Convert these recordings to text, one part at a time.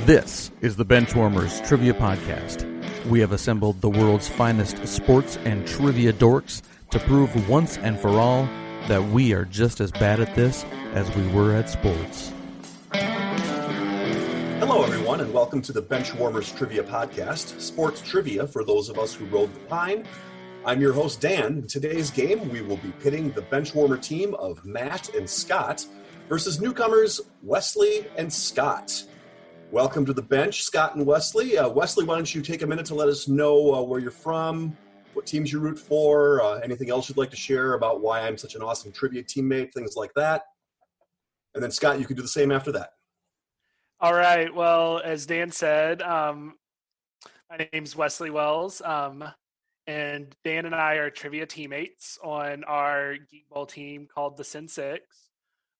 This is the Benchwarmers Trivia Podcast. We have assembled the world's finest sports and trivia dorks to prove once and for all that we are just as bad at this as we were at sports. Hello, everyone, and welcome to the Benchwarmers Trivia Podcast, sports trivia for those of us who rode the pine. I'm your host, Dan. In today's game, we will be pitting the Benchwarmer team of Matt and Scott versus newcomers Wesley and Scott. Welcome to the bench, Scott and Wesley. Wesley, why don't you take a minute to let us know where you're from, what teams you root for, anything else you'd like to share about why I'm such an awesome trivia teammate, things like that. And then, Scott, you can do the same after that. All right. Well, as Dan said, my name's Wesley Wells, and Dan and I are trivia teammates on our geek ball team called the Sin Six,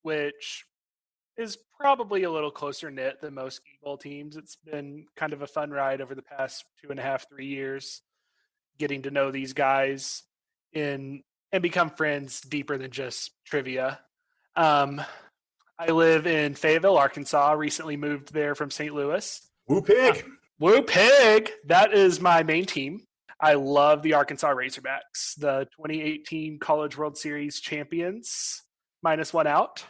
which is probably a little closer knit than most geek ball teams. It's been kind of a fun ride over the past 2.5, 3 years, getting to know these guys and become friends deeper than just trivia. I live in Fayetteville, Arkansas. Recently moved there from St. Louis. Woo Pig! Woo Pig! That is my main team. I love the Arkansas Razorbacks, the 2018 College World Series champions, -1 out.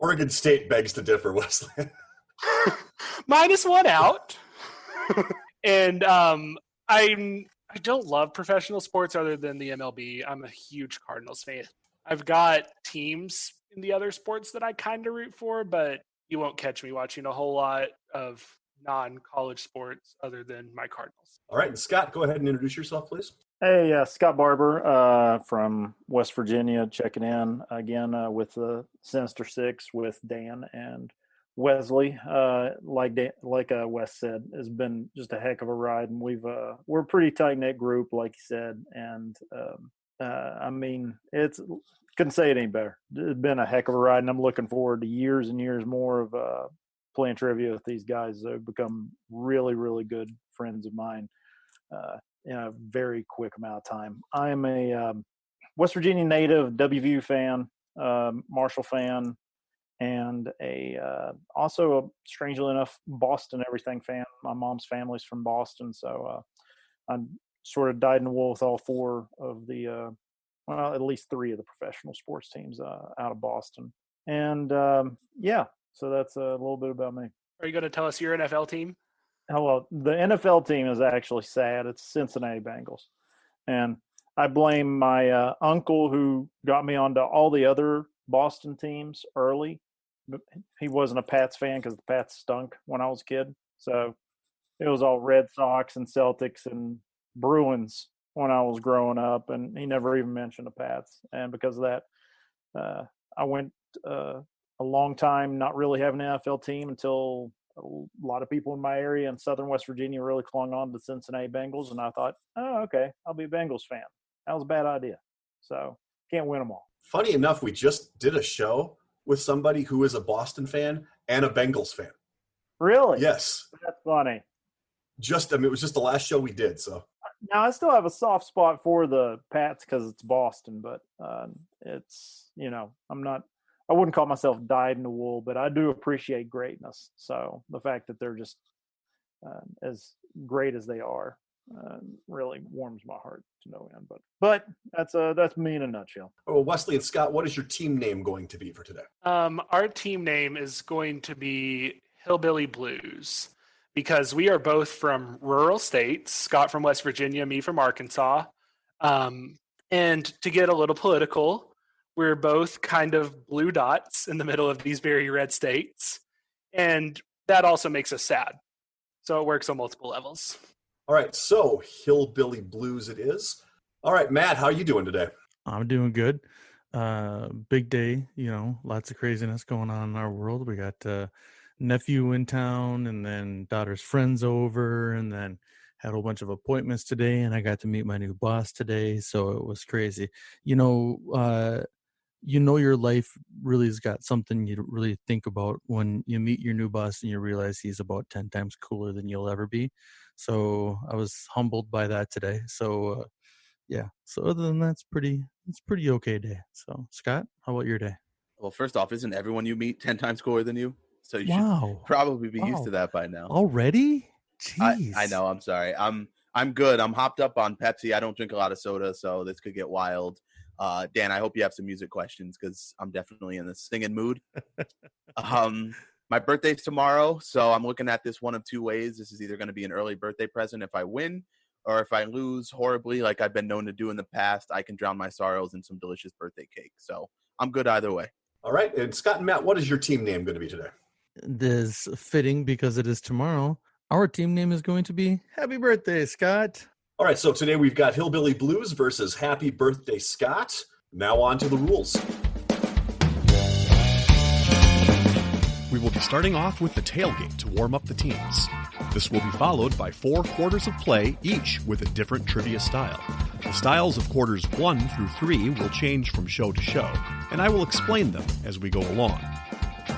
Oregon State begs to differ, Wesley. -1 out. And I don't love professional sports other than the MLB. I'm a huge Cardinals fan. I've got teams in the other sports that I kind of root for, but you won't catch me watching a whole lot of non-college sports other than my Cardinals. All right, and Scott, go ahead and introduce yourself, please. Hey, Scott Barber from West Virginia, checking in again with the Sinister Six with Dan and Wesley. Like Wes said, has been just a heck of a ride, and we're a pretty tight knit group, like you said, and I mean, couldn't say it any better. It's been a heck of a ride, and I'm looking forward to years and years more of playing trivia with these guys. They've become really, really good friends of mine in a very quick amount of time. I'm a West Virginia native, WVU fan, Marshall fan, and also, strangely enough, Boston everything fan. My mom's family's from Boston, so I'm sort of dyed in the wool with all four of the at least three of the professional sports teams out of Boston. And so that's a little bit about me. Are you going to tell us your NFL team? Oh, well, the NFL team is actually sad. It's Cincinnati Bengals. And I blame my uncle who got me onto all the other Boston teams early. He wasn't a Pats fan because the Pats stunk when I was a kid. So it was all Red Sox and Celtics and Bruins when I was growing up, and he never even mentioned the Pats. And because of that, I went a long time not really having an NFL team until a lot of people in my area in southern West Virginia really clung on to the Cincinnati Bengals, and I thought, oh, okay, I'll be a Bengals fan. That was a bad idea. So can't win them all. Funny enough, we just did a show with somebody who is a Boston fan and a Bengals fan. Really? Yes. That's funny. It was just the last show we did, so. Now, I still have a soft spot for the Pats because it's Boston, but it's, I wouldn't call myself dyed in the wool, but I do appreciate greatness. So the fact that they're just as great as they are really warms my heart to no end. But that's me in a nutshell. Oh, Wesley and Scott, what is your team name going to be for today? Our team name is going to be Hillbilly Blues, because we are both from rural states, Scott from West Virginia, me from Arkansas. And to get a little political, we're both kind of blue dots in the middle of these very red states. And that also makes us sad. So it works on multiple levels. All right, so Hillbilly Blues it is. All right, Matt, how are you doing today? I'm doing good. Big day, lots of craziness going on in our world. We got nephew in town, and then daughter's friends over, and then had a whole bunch of appointments today, and I got to meet my new boss today, so it was crazy. Your life really has got something you really think about when you meet your new boss and you realize he's about 10 times cooler than you'll ever be. So I was humbled by that today. So so other than that, it's pretty okay day. So Scott, how about your day? Well, first off, isn't everyone you meet 10 times cooler than you? So you should probably be used to that by now. Already? Jeez. I know. I'm sorry. I'm good. I'm hopped up on Pepsi. I don't drink a lot of soda, so this could get wild. Dan, I hope you have some music questions because I'm definitely in the singing mood. My birthday's tomorrow, so I'm looking at this one of two ways. This is either going to be an early birthday present if I win, or if I lose horribly, like I've been known to do in the past, I can drown my sorrows in some delicious birthday cake. So I'm good either way. All right. And Scott and Matt, what is your team name going to be today? This is fitting because it is tomorrow. Our team name is going to be Happy Birthday, Scott. All right. So today we've got Hillbilly Blues versus Happy Birthday, Scott. Now on to the rules. We will be starting off with the tailgate to warm up the teams. This will be followed by 4 quarters of play, each with a different trivia style. The styles of quarters 1 through 3 will change from show to show, and I will explain them as we go along.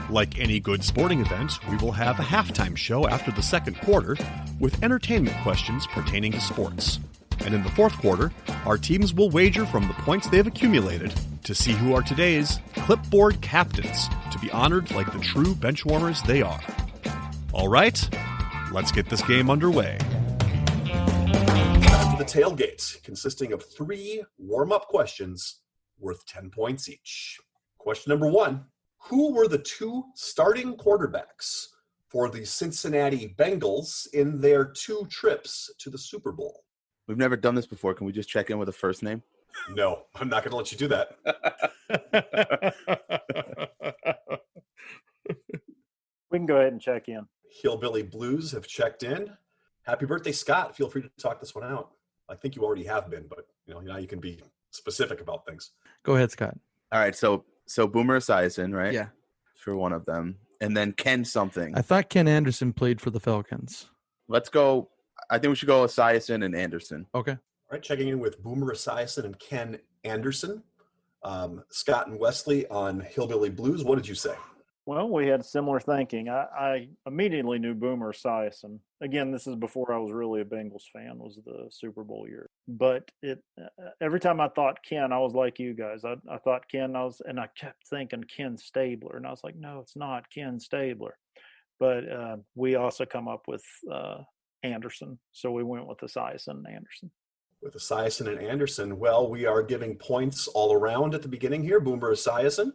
Like any good sporting event, we will have a halftime show after the second quarter with entertainment questions pertaining to sports. And in the fourth quarter, our teams will wager from the points they've accumulated to see who are today's clipboard captains, to be honored like the true benchwarmers they are. All right, let's get this game underway. Time for the tailgate, consisting of 3 warm-up questions worth 10 points each. Question number 1. Who were the 2 starting quarterbacks for the Cincinnati Bengals in their 2 trips to the Super Bowl? We've never done this before. Can we just check in with a first name? No, I'm not going to let you do that. We can go ahead and check in. Hillbilly Blues have checked in. Happy birthday, Scott. Feel free to talk this one out. I think you already have been, but now you can be specific about things. Go ahead, Scott. All right, so Boomer Esiason, right? Yeah. For one of them. And then Ken something. I thought Ken Anderson played for the Falcons. Let's go. I think we should go Esiason and Anderson. Okay. All right, checking in with Boomer Esiason and Ken Anderson. Scott and Wesley on Hillbilly Blues. What did you say? Well, we had similar thinking. I immediately knew Boomer Esiason. Again, this is before I was really a Bengals fan, was the Super Bowl year. But every time I thought Ken, I was like you guys. I thought Ken, and I kept thinking Ken Stabler. And I was like, no, it's not Ken Stabler. But we also come up with Anderson. So we went with Esiason and Anderson. With Esiason and Anderson, well, we are giving points all around at the beginning here. Boomer Esiason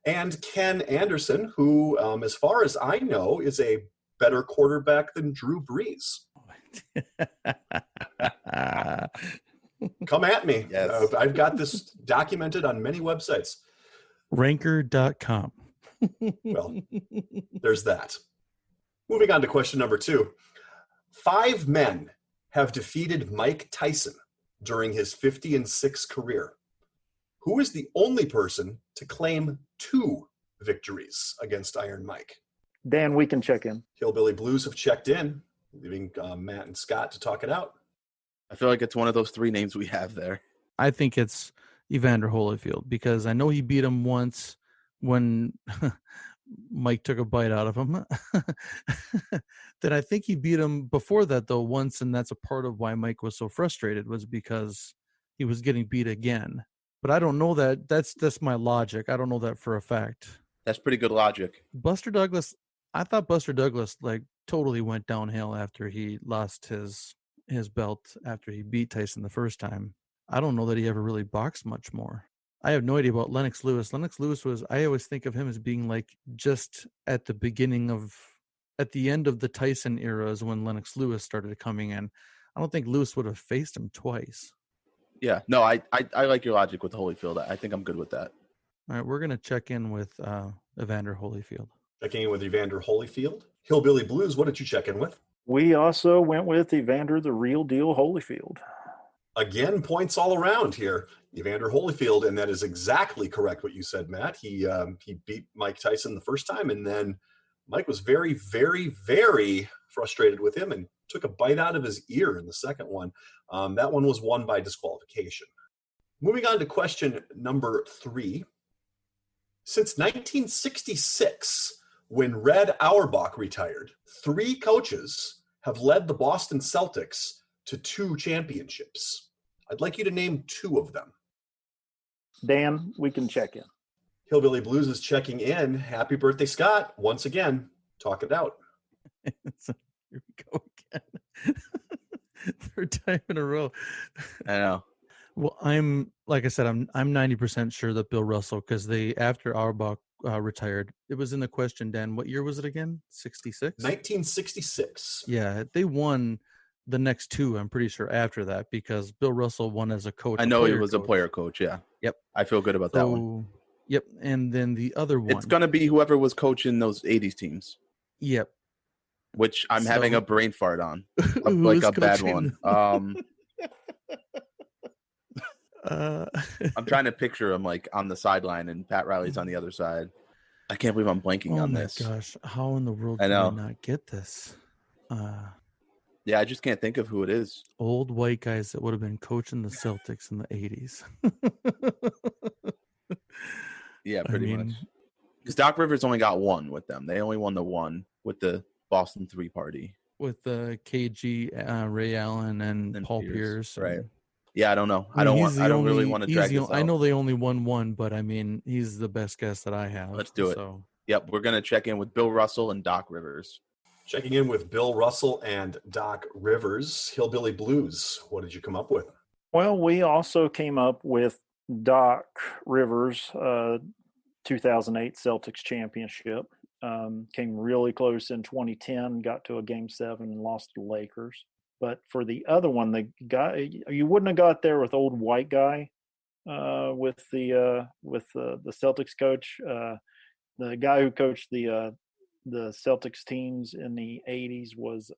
and Ken Anderson, who, as far as I know, is a better quarterback than Drew Brees. Come at me. Yes. I've got this documented on many websites. Ranker.com. Well, there's that. Moving on to question number 2. 5 men have defeated Mike Tyson during his 50-6 career. Who is the only person to claim 2 victories against Iron Mike? Dan, we can check in. Hillbilly Blues have checked in, leaving Matt and Scott to talk it out. I feel like it's one of those 3 names we have there. I think it's Evander Holyfield because I know he beat him once when Mike took a bite out of him. Then I think he beat him before that, though, once, and that's a part of why Mike was so frustrated was because he was getting beat again. But I don't know that. That's my logic. I don't know that for a fact. That's pretty good logic. Buster Douglas, I thought Buster Douglas totally went downhill after he lost his belt after he beat Tyson the first time. I don't know that he ever really boxed much more. I have no idea about Lennox Lewis. Lennox Lewis I always think of him as being just at the end of the Tyson era is when Lennox Lewis started coming in. I don't think Lewis would have faced him twice. Yeah, no, I like your logic with Holyfield. I think I'm good with that. All right, we're going to check in with Evander Holyfield. Checking in with Evander Holyfield. Hillbilly Blues, what did you check in with? We also went with Evander the Real Deal Holyfield. Again, points all around here. Evander Holyfield, and that is exactly correct what you said, Matt. He beat Mike Tyson the first time, and then Mike was very, very, very frustrated with him and took a bite out of his ear in the second one. That one was won by disqualification. Moving on to question number 3. Since 1966, when Red Auerbach retired, 3 coaches have led the Boston Celtics to 2 championships. I'd like you to name 2 of them. Dan, we can check in. Hillbilly Blues is checking in. Happy birthday, Scott, once again. Talk it out. So, here we go again. Third time in a row. I know. Well, like I said, I'm 90% sure that Bill Russell, because after Auerbach retired, it was in the question, Dan, what year was it again? 66? 1966. Yeah, they won the next two, I'm pretty sure, after that, because Bill Russell won as a coach. I know he was a player coach, yeah. Yep. I feel good about that one. Yep, and then the other one. It's going to be whoever was coaching those 80s teams. Yep. Which I'm having a brain fart on. Like a bad one. I'm trying to picture him like on the sideline and Pat Riley's on the other side. I can't believe I'm blanking on this. Oh my gosh, how in the world did I not get this? Yeah, I just can't think of who it is. Old white guys that would have been coaching the Celtics in the 80s. Yeah, pretty much. Because Doc Rivers only got one with them. They only won the one with the Boston 3 party. With KG, Ray Allen, and Paul Pierce. Right. Yeah, I don't know. I don't really want to drag this out. I know they only won one, but I mean, he's the best guess that I have. Let's do it. Yep, we're going to check in with Bill Russell and Doc Rivers. Checking in with Bill Russell and Doc Rivers. Hillbilly Blues, what did you come up with? Well, we also came up with Doc Rivers' 2008 Celtics championship. Came really close in 2010, got to a Game 7 and lost to the Lakers. But for the other one, the guy you wouldn't have got there with old white guy with the Celtics coach. The guy who coached the Celtics teams in the 80s was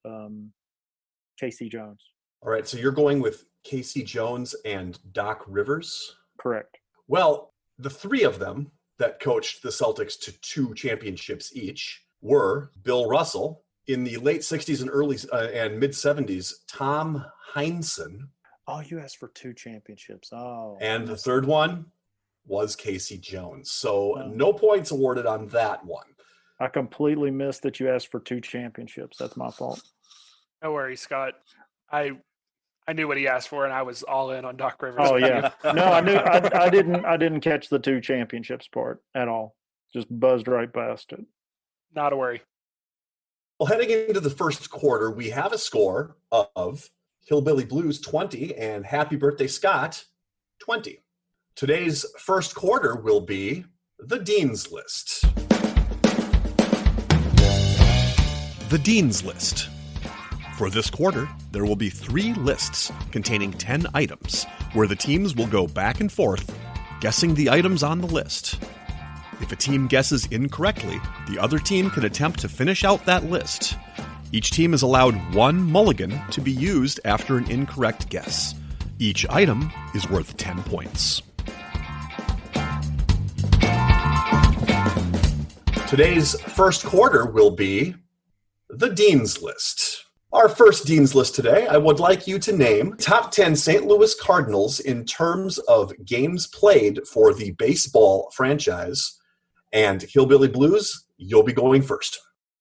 K.C. Jones. All right, so you're going with K.C. Jones and Doc Rivers? Correct. Well, the three of them that coached the Celtics to 2 championships each were Bill Russell. In the late 60s and early and mid 70s, Tom Heinsohn. Oh, you asked for 2 championships. Oh. And the third one was K.C. Jones. So no points awarded on that one. I completely missed that you asked for 2 championships. That's my fault. No worries, Scott. I knew what he asked for, and I was all in on Doc Rivers. Oh yeah, no, I knew. I didn't catch the 2 championships part at all. Just buzzed right past it. Not a worry. Well, heading into the first quarter, we have a score of Hillbilly Blues 20 and Happy Birthday Scott 20. Today's first quarter will be the Dean's List. The Dean's List. For this quarter, there will be 3 lists containing 10 items, where the teams will go back and forth, guessing the items on the list. If a team guesses incorrectly, the other team can attempt to finish out that list. Each team is allowed 1 mulligan to be used after an incorrect guess. Each item is worth 10 points. Today's first quarter will be the Dean's List. Our first Dean's List today, I would like you to name top 10 St. Louis Cardinals in terms of games played for the baseball franchise. And Hillbilly Blues, you'll be going first.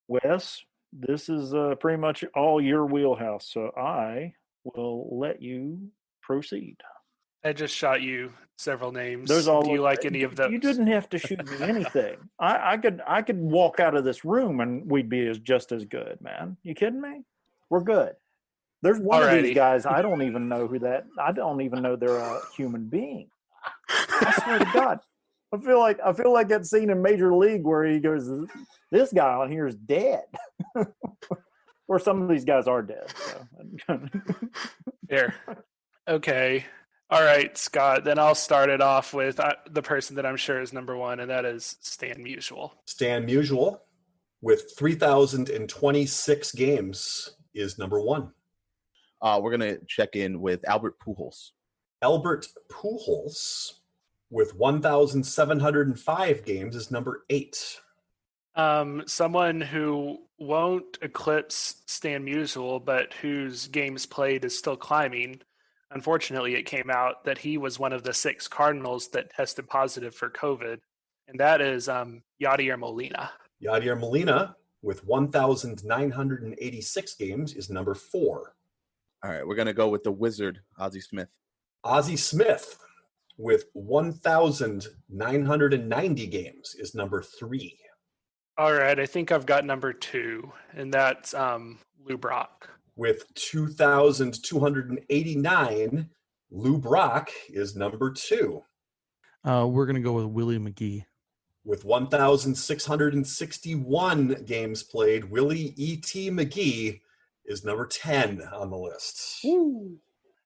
Wes, this is pretty much all your wheelhouse, so I will let you proceed. I just shot you several names. Do you like any of those? You didn't have to shoot me anything. I could walk out of this room and we'd be just as good, man. You kidding me? We're good. There's one of these guys. I don't even know I don't even know they're a human being. I swear to God. I feel like that scene in Major League where he goes, "This guy on here is dead," or some of these guys are dead. So. Here, okay, all right, Scott. Then I'll start it off with the person that I'm sure is number 1, and that is Stan Musial. Stan Musial, with 3,026 games, is number 1. We're gonna check in with Albert Pujols. Albert Pujols, with 1,705 games, is number 8. Someone who won't eclipse Stan Musial, but whose games played is still climbing. Unfortunately, it came out that he was one of the 6 Cardinals that tested positive for COVID, and that is Yadier Molina. Yadier Molina, with 1,986 games, is number 4. All right, we're going to go with the Wizard, Ozzie Smith. Ozzie Smith, with 1,990 games, is number 3. All right, I think I've got number 2, and that's Lou Brock. With 2,289, Lou Brock is number 2. We're going to go with Willie McGee. With 1,661 games played, Willie E.T. McGee is number 10 on the list. Woo.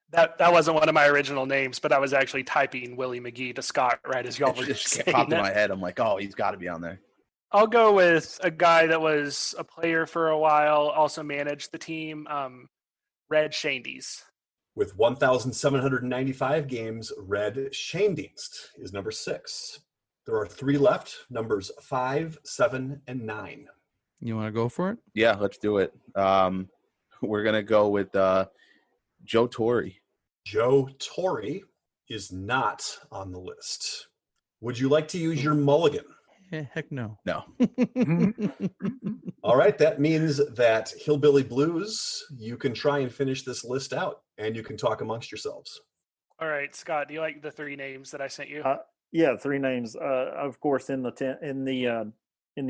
That wasn't one of my original names, but I was actually typing Willie McGee to Scott right as y'all were It just saying popped in it. my head. I'm like, oh, he's got to be on there. I'll go with a guy that was a player for a while, also managed the team, Red Shandies. With 1,795 games, Red Shandienst is number 6. There are 3 left, numbers 5, 7, and 9. You want to go for it? Yeah, let's do it. We're going to go with Joe Torre. Joe Torre is not on the list. Would you like to use your mulligan? Heck no. No. All right, that means that Hillbilly Blues, you can try and finish this list out, and you can talk amongst yourselves. All right, Scott, do you like the 3 names that I sent you? Yeah, 3 names. Of course, in the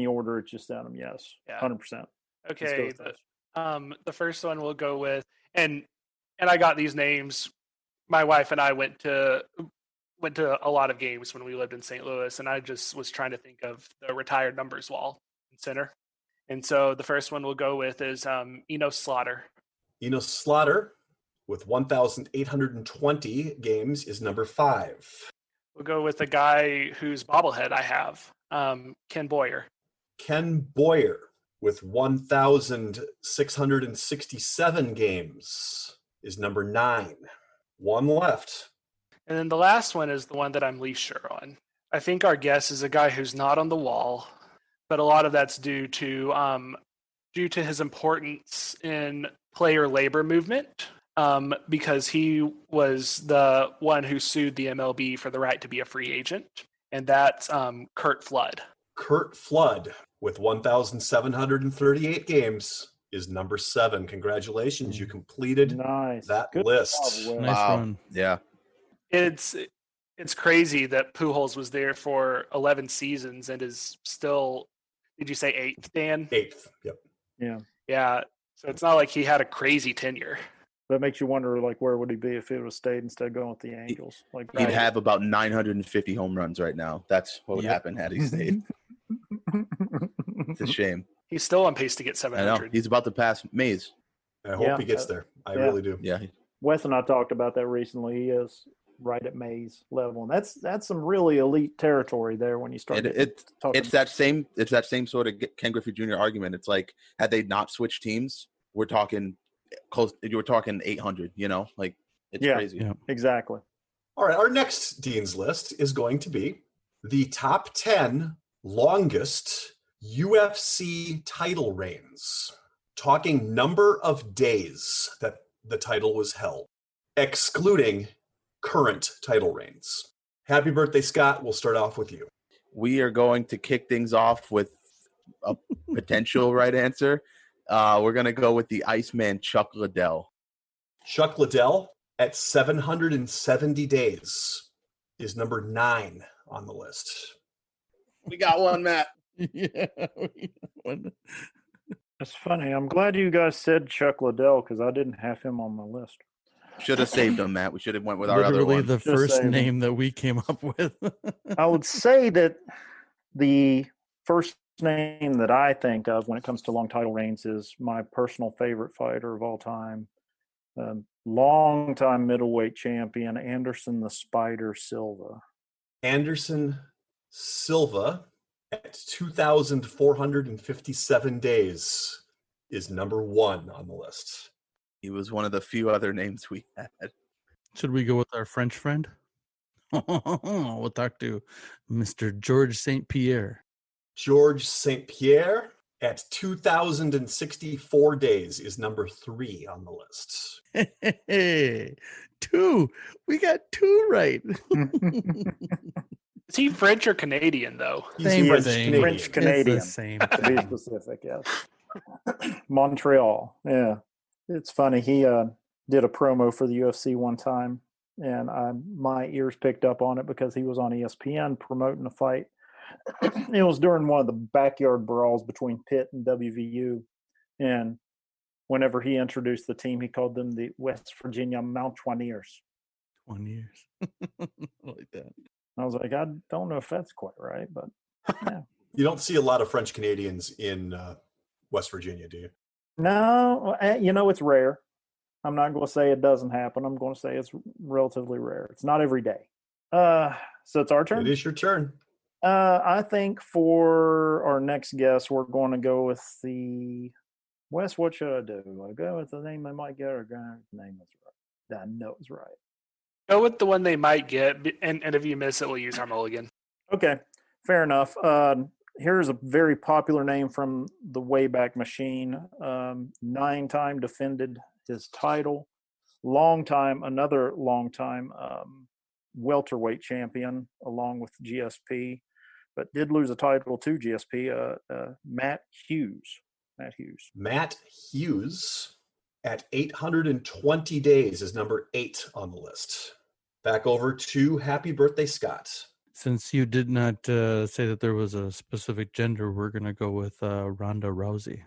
order it's just down them. Yes, Yeah. 100%. Okay, the first one we'll go with, and I got these names. My wife and I went to a lot of games when we lived in St. Louis, and I just was trying to think of the retired numbers wall in center. And so the first one we'll go with is Enos Slaughter. Enos Slaughter, with 1,820 games, is number 5. We'll go with the guy whose bobblehead I have, Ken Boyer. Ken Boyer, with 1,667 games, is number 9. 1 left. And then the last one is the one that I'm least sure on. I think our guess is a guy who's not on the wall, but a lot of that's due to his importance in player labor movement, because he was the one who sued the MLB for the right to be a free agent, and that's Curt Flood. Curt Flood, with 1,738 games, is number 7. Congratulations, you completed that Good list. job, Will. Nice Wow. run. Yeah. It's crazy that Pujols was there for 11 seasons and is still, did you say 8th, Dan? 8th, yep. Yeah. Yeah, so it's not like he had a crazy tenure. That makes you wonder, like, where would he be if he would have stayed instead of going with the Angels? Like, He'd have about 950 home runs right now. That's what would Yep. happen had he stayed. It's a shame. He's still on pace to get I 700. know. He's about to pass Mays. I hope Yeah, he gets there. I yeah. really do. Yeah. Wes and I talked about that recently. He is right at Mays level, and that's some really elite territory there when you start. It's that same sort of Ken Griffey Jr. argument. It's like, had they not switched teams, we're talking close. You're talking 800. You know, like it's crazy. Yeah. Exactly. All right, our next Dean's List is going to be the top 10 longest UFC title reigns. Talking number of days that the title was held, excluding current title reigns. Happy birthday, Scott. We'll start off with you. We are going to kick things off with a potential right answer. We're going to go with the Iceman, Chuck Liddell. Chuck Liddell, at 770 days, is number 9 on the list. We got one, Matt. Yeah. That's funny. I'm glad you guys said Chuck Liddell because I didn't have him on my list. Should have saved him, Matt. We should have went with our other Literally one. the Just first saying. name that we came up with. I would say that the first name that I think of when it comes to long title reigns is my personal favorite fighter of all time, long-time middleweight champion, Anderson the Spider Silva. Anderson Silva, at 2,457 days, is number 1 on the list. He was one of the few other names we had. Should we go with our French friend? We'll talk to Mr. George St. Pierre. George St. Pierre, at 2,064 days, is number 3 on the list. Hey, 2. We got 2 right. Is he French or Canadian, though? Same French thing. Canadian. French It's Canadian, the same. to be specific, yes. Montreal, yeah. It's funny. He did a promo for the UFC one time, and my ears picked up on it because he was on ESPN promoting a fight it was during one of the backyard brawls between Pitt and WVU. And whenever he introduced the team, he called them the West Virginia Mountaineers. 1 years. I like that. I was like, I don't know if that's quite right, but yeah. You don't see a lot of French Canadians in West Virginia, do you? No, it's rare. I'm not going to say it doesn't happen. I'm going to say it's relatively rare. It's not every day. So it's our turn? It is your turn. I think for our next guest, we're going to go with the Wes. What should I do? I go with the name they might get, or go with the name that's right? That I know is right. Go with the one they might get, and if you miss it, we'll use our mulligan. Okay, fair enough. Here's a very popular name from the Wayback Machine. 9-time defended his title. Another long time welterweight champion along with GSP, but did lose a title to GSP. Matt Hughes. Matt Hughes at 820 days is number 8 on the list. Back over to Happy Birthday, Scott. Since you did not say that there was a specific gender, we're going to go with Ronda Rousey.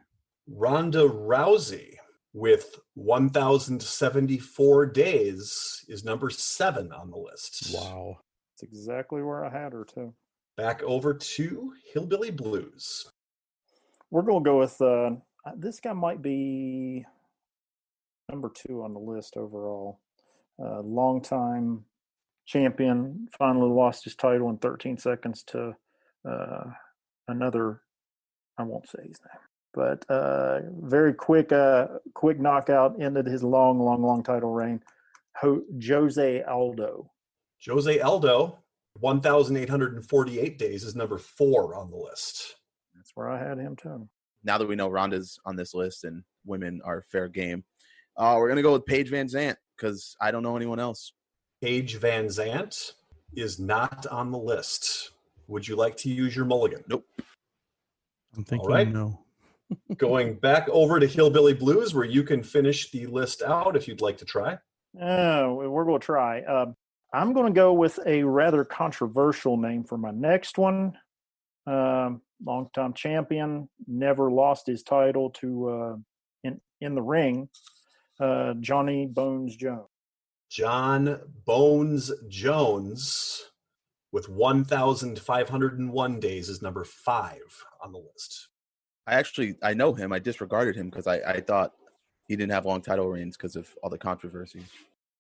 Ronda Rousey with 1,074 days is number 7 on the list. Wow. That's exactly where I had her, too. Back over to Hillbilly Blues. We're going to go with this guy might be number 2 on the list overall. Longtime champion, finally lost his title in 13 seconds to another, I won't say his name, but very quick knockout, ended his long title reign. Jose Aldo. Jose Aldo, 1,848 days is number 4 on the list. That's where I had him too. Now that we know Ronda's on this list and women are fair game, we're going to go with Paige Vanzant because I don't know anyone else. Paige Vanzant is not on the list. Would you like to use your mulligan? Nope. I'm thinking All right. no. Going back over to Hillbilly Blues, where you can finish the list out if you'd like to try. We're going to try. I'm going to go with a rather controversial name for my next one. Longtime champion, never lost his title to in the ring. Johnny Bones Jones. John Bones Jones with 1,501 days is number 5 on the list. I know him. I disregarded him because I thought he didn't have long title reigns because of all the controversy.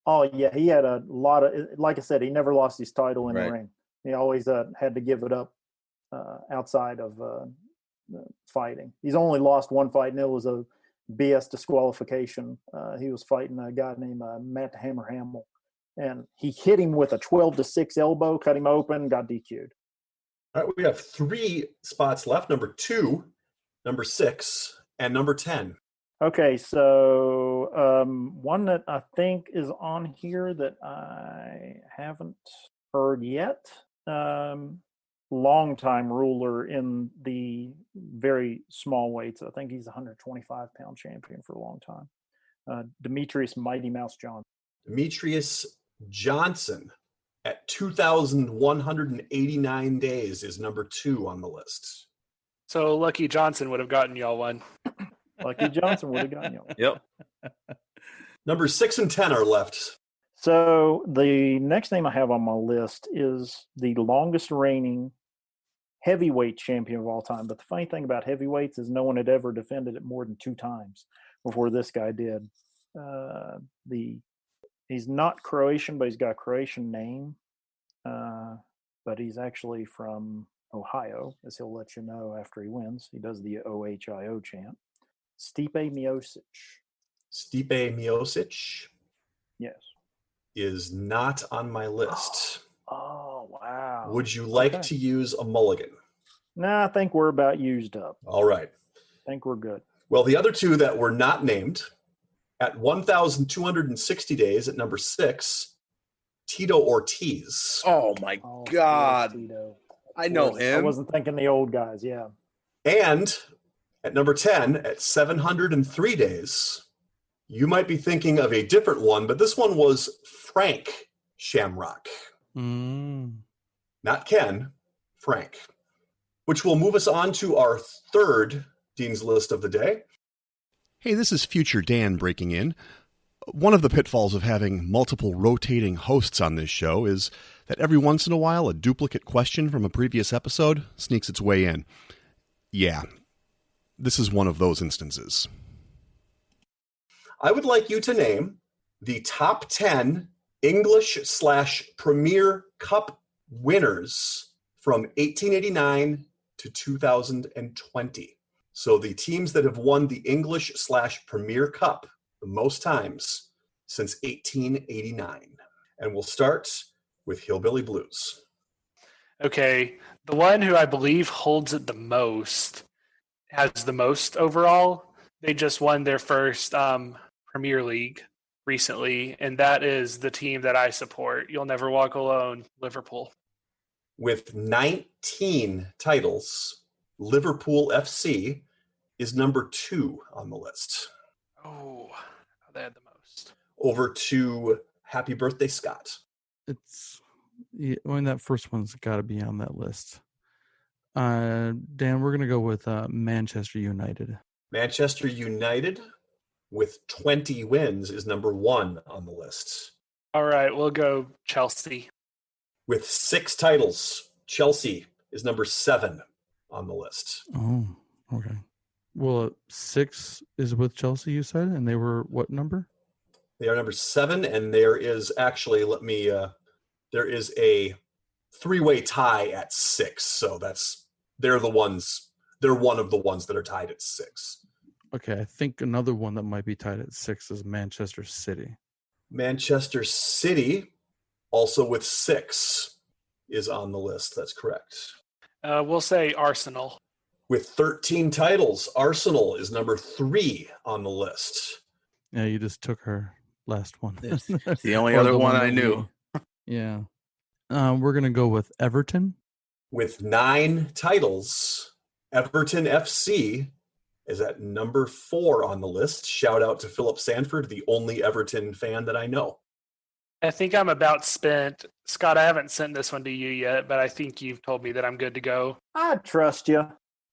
Oh, yeah. He had a lot of, like I said, he never lost his title in the ring. He always had to give it up outside of fighting. He's only lost one fight, and it was a BS disqualification. He was fighting a guy named Matt the Hammer Hamill, and he hit him with a 12-6 elbow, cut him open, got DQ'd. All right, we have 3 spots left, number 2, number 6, and number 10. Okay, so one that I think is on here that I haven't heard yet. Longtime ruler in the very small weights. I think he's a 125-pound champion for a long time. Demetrius Mighty Mouse Johnson. Demetrius Johnson at 2,189 days is number 2 on the list. So Lucky Johnson would have gotten y'all one. Lucky Johnson would have gotten y'all. Yep. Number 6 and 10 are left. So the next name I have on my list is the longest reigning heavyweight champion of all time. But the funny thing about heavyweights is no one had ever defended it more than 2 times before this guy did. He's not Croatian, but he's got a Croatian name. But he's actually from Ohio, as he'll let you know after he wins. He does the OHIO chant. Stipe Miocic. Stipe Miocic? Yes. Is not on my list. Oh, wow. Would you like to use a mulligan? No, I think we're about used up. All right. I think we're good. Well, the other 2 that were not named, at 1,260 days at number 6, Tito Ortiz. Oh, my God. Tito. I know him. I wasn't thinking the old guys, yeah. And at number 10, at 703 days, you might be thinking of a different one, but this one was Frank Shamrock. Not Ken, Frank. which will move us on to our third Dean's List of the day. Hey, this is future Dan breaking in. One of the pitfalls of having multiple rotating hosts on this show is that every once in a while a duplicate question from a previous episode sneaks its way in. Yeah, this is one of those instances. I would like you to name the top 10 English/Premier Cup winners from 1889 to 2020. So the teams that have won the English/Premier Cup the most times since 1889. And we'll start with Hillbilly Blues. Okay, the one who I believe holds it the most, has the most overall. They just won their first Premier League recently, and that is the team that I support. You'll Never Walk Alone, Liverpool. With 19 titles, Liverpool FC is number 2 on the list. Oh, they had the most. Over to Happy Birthday, Scott. That first one's got to be on that list. Dan, we're going to go with Manchester United. Manchester United, with 20 wins, is number 1 on the list. All right, we'll go Chelsea. With 6 titles, Chelsea is number 7 on the list. Oh, okay. Well, 6 is with Chelsea, you said, and they were what number? They are number 7, and there is actually, there is a 3-way tie at 6. So they're one of the ones that are tied at 6. Okay, I think another one that might be tied at 6 is Manchester City. Manchester City, also with 6, is on the list. That's correct. We'll say Arsenal. With 13 titles, Arsenal is number 3 on the list. Yeah, you just took her last one. It's the only other one I knew. Yeah. We're going to go with Everton. With 9 titles, Everton FC is at number 4 on the list. Shout out to Philip Sanford, the only Everton fan that I know. I think I'm about spent. Scott, I haven't sent this one to you yet, but I think you've told me that I'm good to go. I trust you.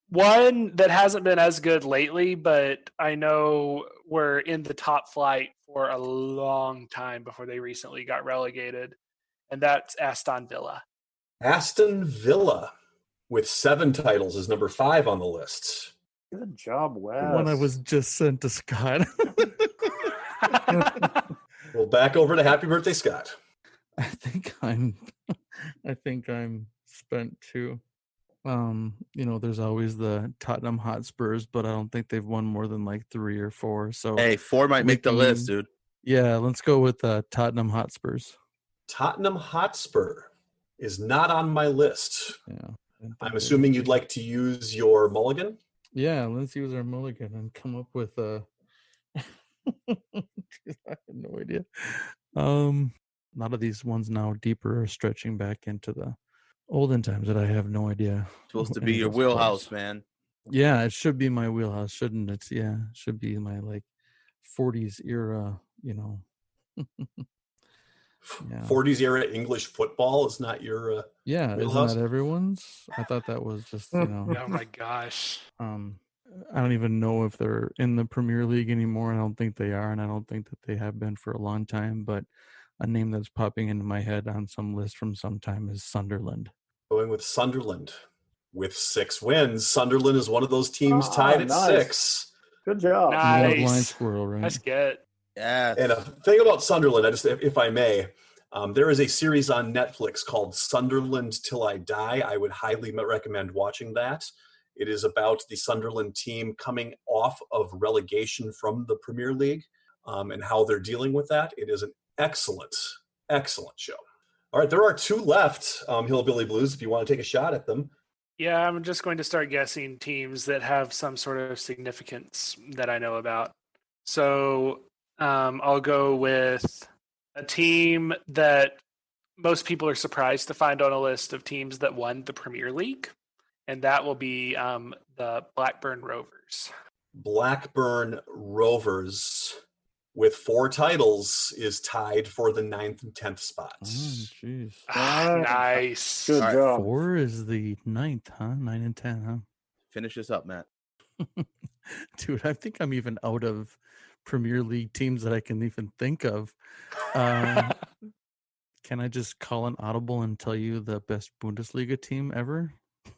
One that hasn't been as good lately, but I know we're in the top flight for a long time before they recently got relegated, and that's Aston Villa. Aston Villa, with 7 titles, is number 5 on the list. Good job, Wes. The one I was just sent to Scott. Well, back over to Happy Birthday, Scott. I think I'm spent too. There's always the Tottenham Hotspurs, but I don't think they've won more than like 3 or 4. So Hey, 4 might make the list, dude. Yeah, let's go with Tottenham Hotspurs. Tottenham Hotspur is not on my list. Yeah. I'm assuming you'd like to use your mulligan? Yeah, let's use our mulligan and come up with a... I have no idea. A lot of these ones now deeper are stretching back into the olden times that I have no idea. Supposed to be your wheelhouse, man. Yeah, it should be my wheelhouse, shouldn't it? Yeah, it should be my 40s era, Yeah. 40s era English football is not your yeah, wheelhouse? Isn't that everyone's? I thought that was just, Oh my gosh. I don't even know if they're in the Premier League anymore. I don't think they are, and I don't think that they have been for a long time. But a name that's popping into my head on some list from some time is Sunderland. Going with Sunderland with 6 wins. Sunderland is one of those teams tied at nice. 6. Good job. Nice. Blind squirrel, right? Nice get. Yeah. And a thing about Sunderland, if I may, there is a series on Netflix called Sunderland Till I Die. I would highly recommend watching that. It is about the Sunderland team coming off of relegation from the Premier League and how they're dealing with that. It is an excellent, excellent show. All right, there are 2 left, Hillbilly Blues, if you want to take a shot at them. Yeah, I'm just going to start guessing teams that have some sort of significance that I know about. So I'll go with a team that most people are surprised to find on a list of teams that won the Premier League, and that will be the Blackburn Rovers. Blackburn Rovers with 4 titles, is tied for the 9th and 10th spots. Oh, jeez. Nice. Good All right. job. 4 is the 9th, huh? 9 and 10, huh? Finish this up, Matt. Dude, I think I'm even out of Premier League teams that I can even think of. Can I just call an audible and tell you the best Bundesliga team ever?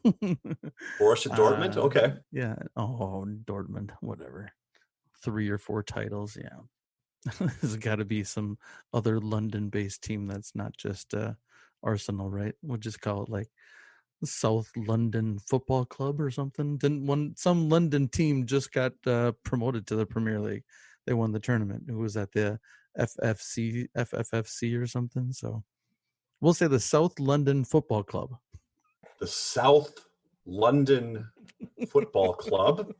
Borussia Dortmund? Okay. Yeah. Oh, Dortmund, whatever. 3 or 4 titles, yeah. There's got to be some other London-based team that's not just Arsenal, right? We'll just call it like South London Football Club or something. Some London team just got promoted to the Premier League. They won the tournament. It was at the FFFC or something. So we'll say the South London Football Club. The South London Football Club,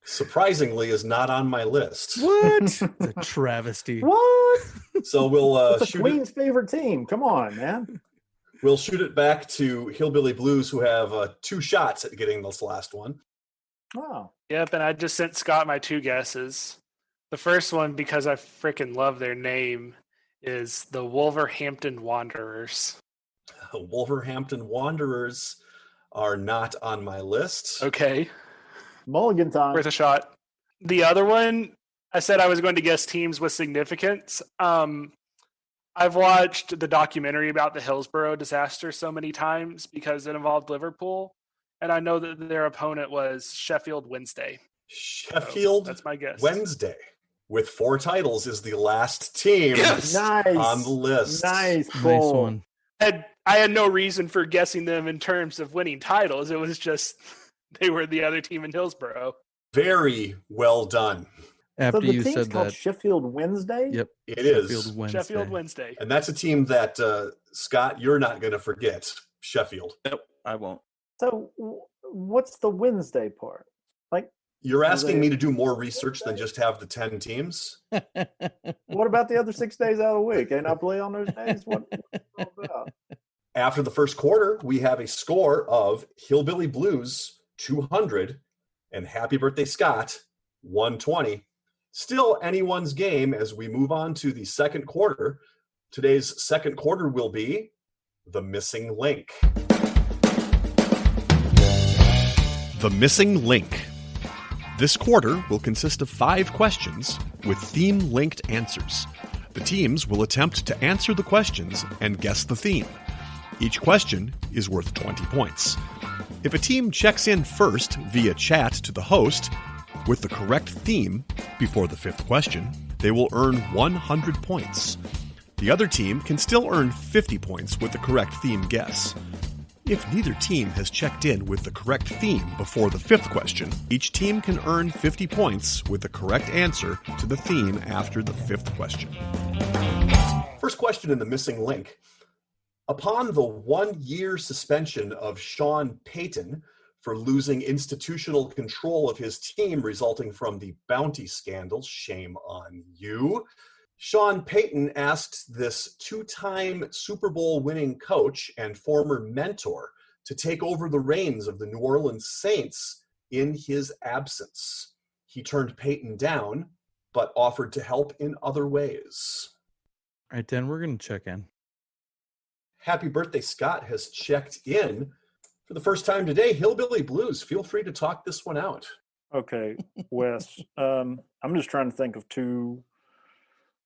surprisingly, is not on my list. What? It's a travesty. What? So we'll It's the Queen's favorite team. Come on, man. We'll shoot it back to Hillbilly Blues, who have 2 shots at getting this last one. Wow. Yep, and I just sent Scott my 2 guesses. The first one, because I freaking love their name, is the Wolverhampton Wanderers. Wolverhampton Wanderers are not on my list. Okay, Mulligan time. worth a shot. The other one, I said I was going to guess teams with significance. I've watched the documentary about the Hillsborough disaster so many times because it involved Liverpool, and I know that their opponent was Sheffield Wednesday. Sheffield That's my guess. Wednesday, with 4 titles, is the last team Yes! Nice. on the list. Nice. Nice Bull. one. I had no reason for guessing them in terms of winning titles. It was just they were the other team in Hillsborough. Very well done. After So the you team's said called that, Sheffield Wednesday? yep, It is. Sheffield Wednesday. Sheffield Wednesday. And that's a team that, Scott, you're not going to forget. Sheffield. Nope, I won't. So what's the Wednesday part? Like, You're Are asking they- me to do more research than just have the 10 teams? what about the other 6 days out of the week? Ain't I play on those days? What's it all about? After the first quarter, we have a score of Hillbilly Blues 200 and Happy Birthday Scott 120. Still anyone's game as we move on to the second quarter. Today's second quarter will be the missing link. The Missing Link. This quarter will consist of 5 questions with theme-linked answers. The teams will attempt to answer the questions and guess the theme. Each question is worth 20 points. If a team checks in first via chat to the host with the correct theme before the 5th question, they will earn 100 points. The other team can still earn 50 points with the correct theme guess. If neither team has checked in with the correct theme before the 5th question, each team can earn 50 points with the correct answer to the theme after the 5th question. First question in the missing link. Upon the 1-year suspension of Sean Payton for losing institutional control of his team resulting from the bounty scandal, shame on you, Sean Payton asked this 2-time Super Bowl winning coach and former mentor to take over the reins of the New Orleans Saints in his absence. He turned Payton down, but offered to help in other ways. All right, Dan, we're going to check in. Happy Birthday Scott has checked in for the first time today. Hillbilly Blues, feel free to talk this one out. Okay, Wes. I'm just trying to think of 2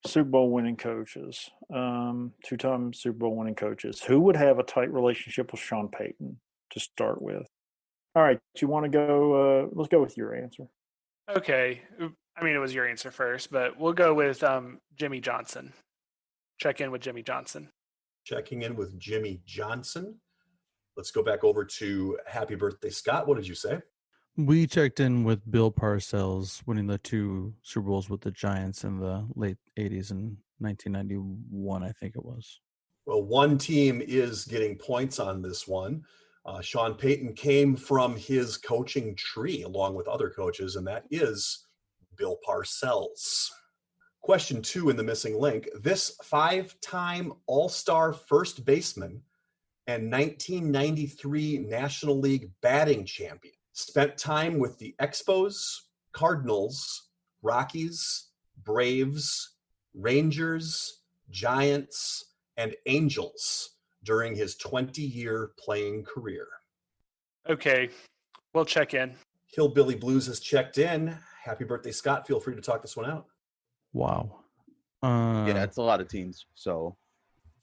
Super Bowl winning coaches, 2-time Super Bowl winning coaches. Who would have a tight relationship with Sean Payton to start with? All right, you want to go? Let's go with your answer. Okay. I mean, it was your answer first, but we'll go with Jimmy Johnson. Check in with Jimmy Johnson. Checking in with Jimmy Johnson. Let's go back over to Happy Birthday Scott. What did you say? We checked in with Bill Parcells winning the 2 Super Bowls with the Giants in the late 80s and 1991, I think it was. Well, one team is getting points on this one. Sean Payton came from his coaching tree along with other coaches, and that is Bill Parcells. Question 2 in the missing link. This 5-time All-Star first baseman and 1993 National League batting champion spent time with the Expos, Cardinals, Rockies, Braves, Rangers, Giants, and Angels during his 20-year playing career? Okay, we'll check in. Hillbilly Blues has checked in. Happy birthday, Scott. Feel free to talk this one out. Wow. Yeah, it's a lot of teams. So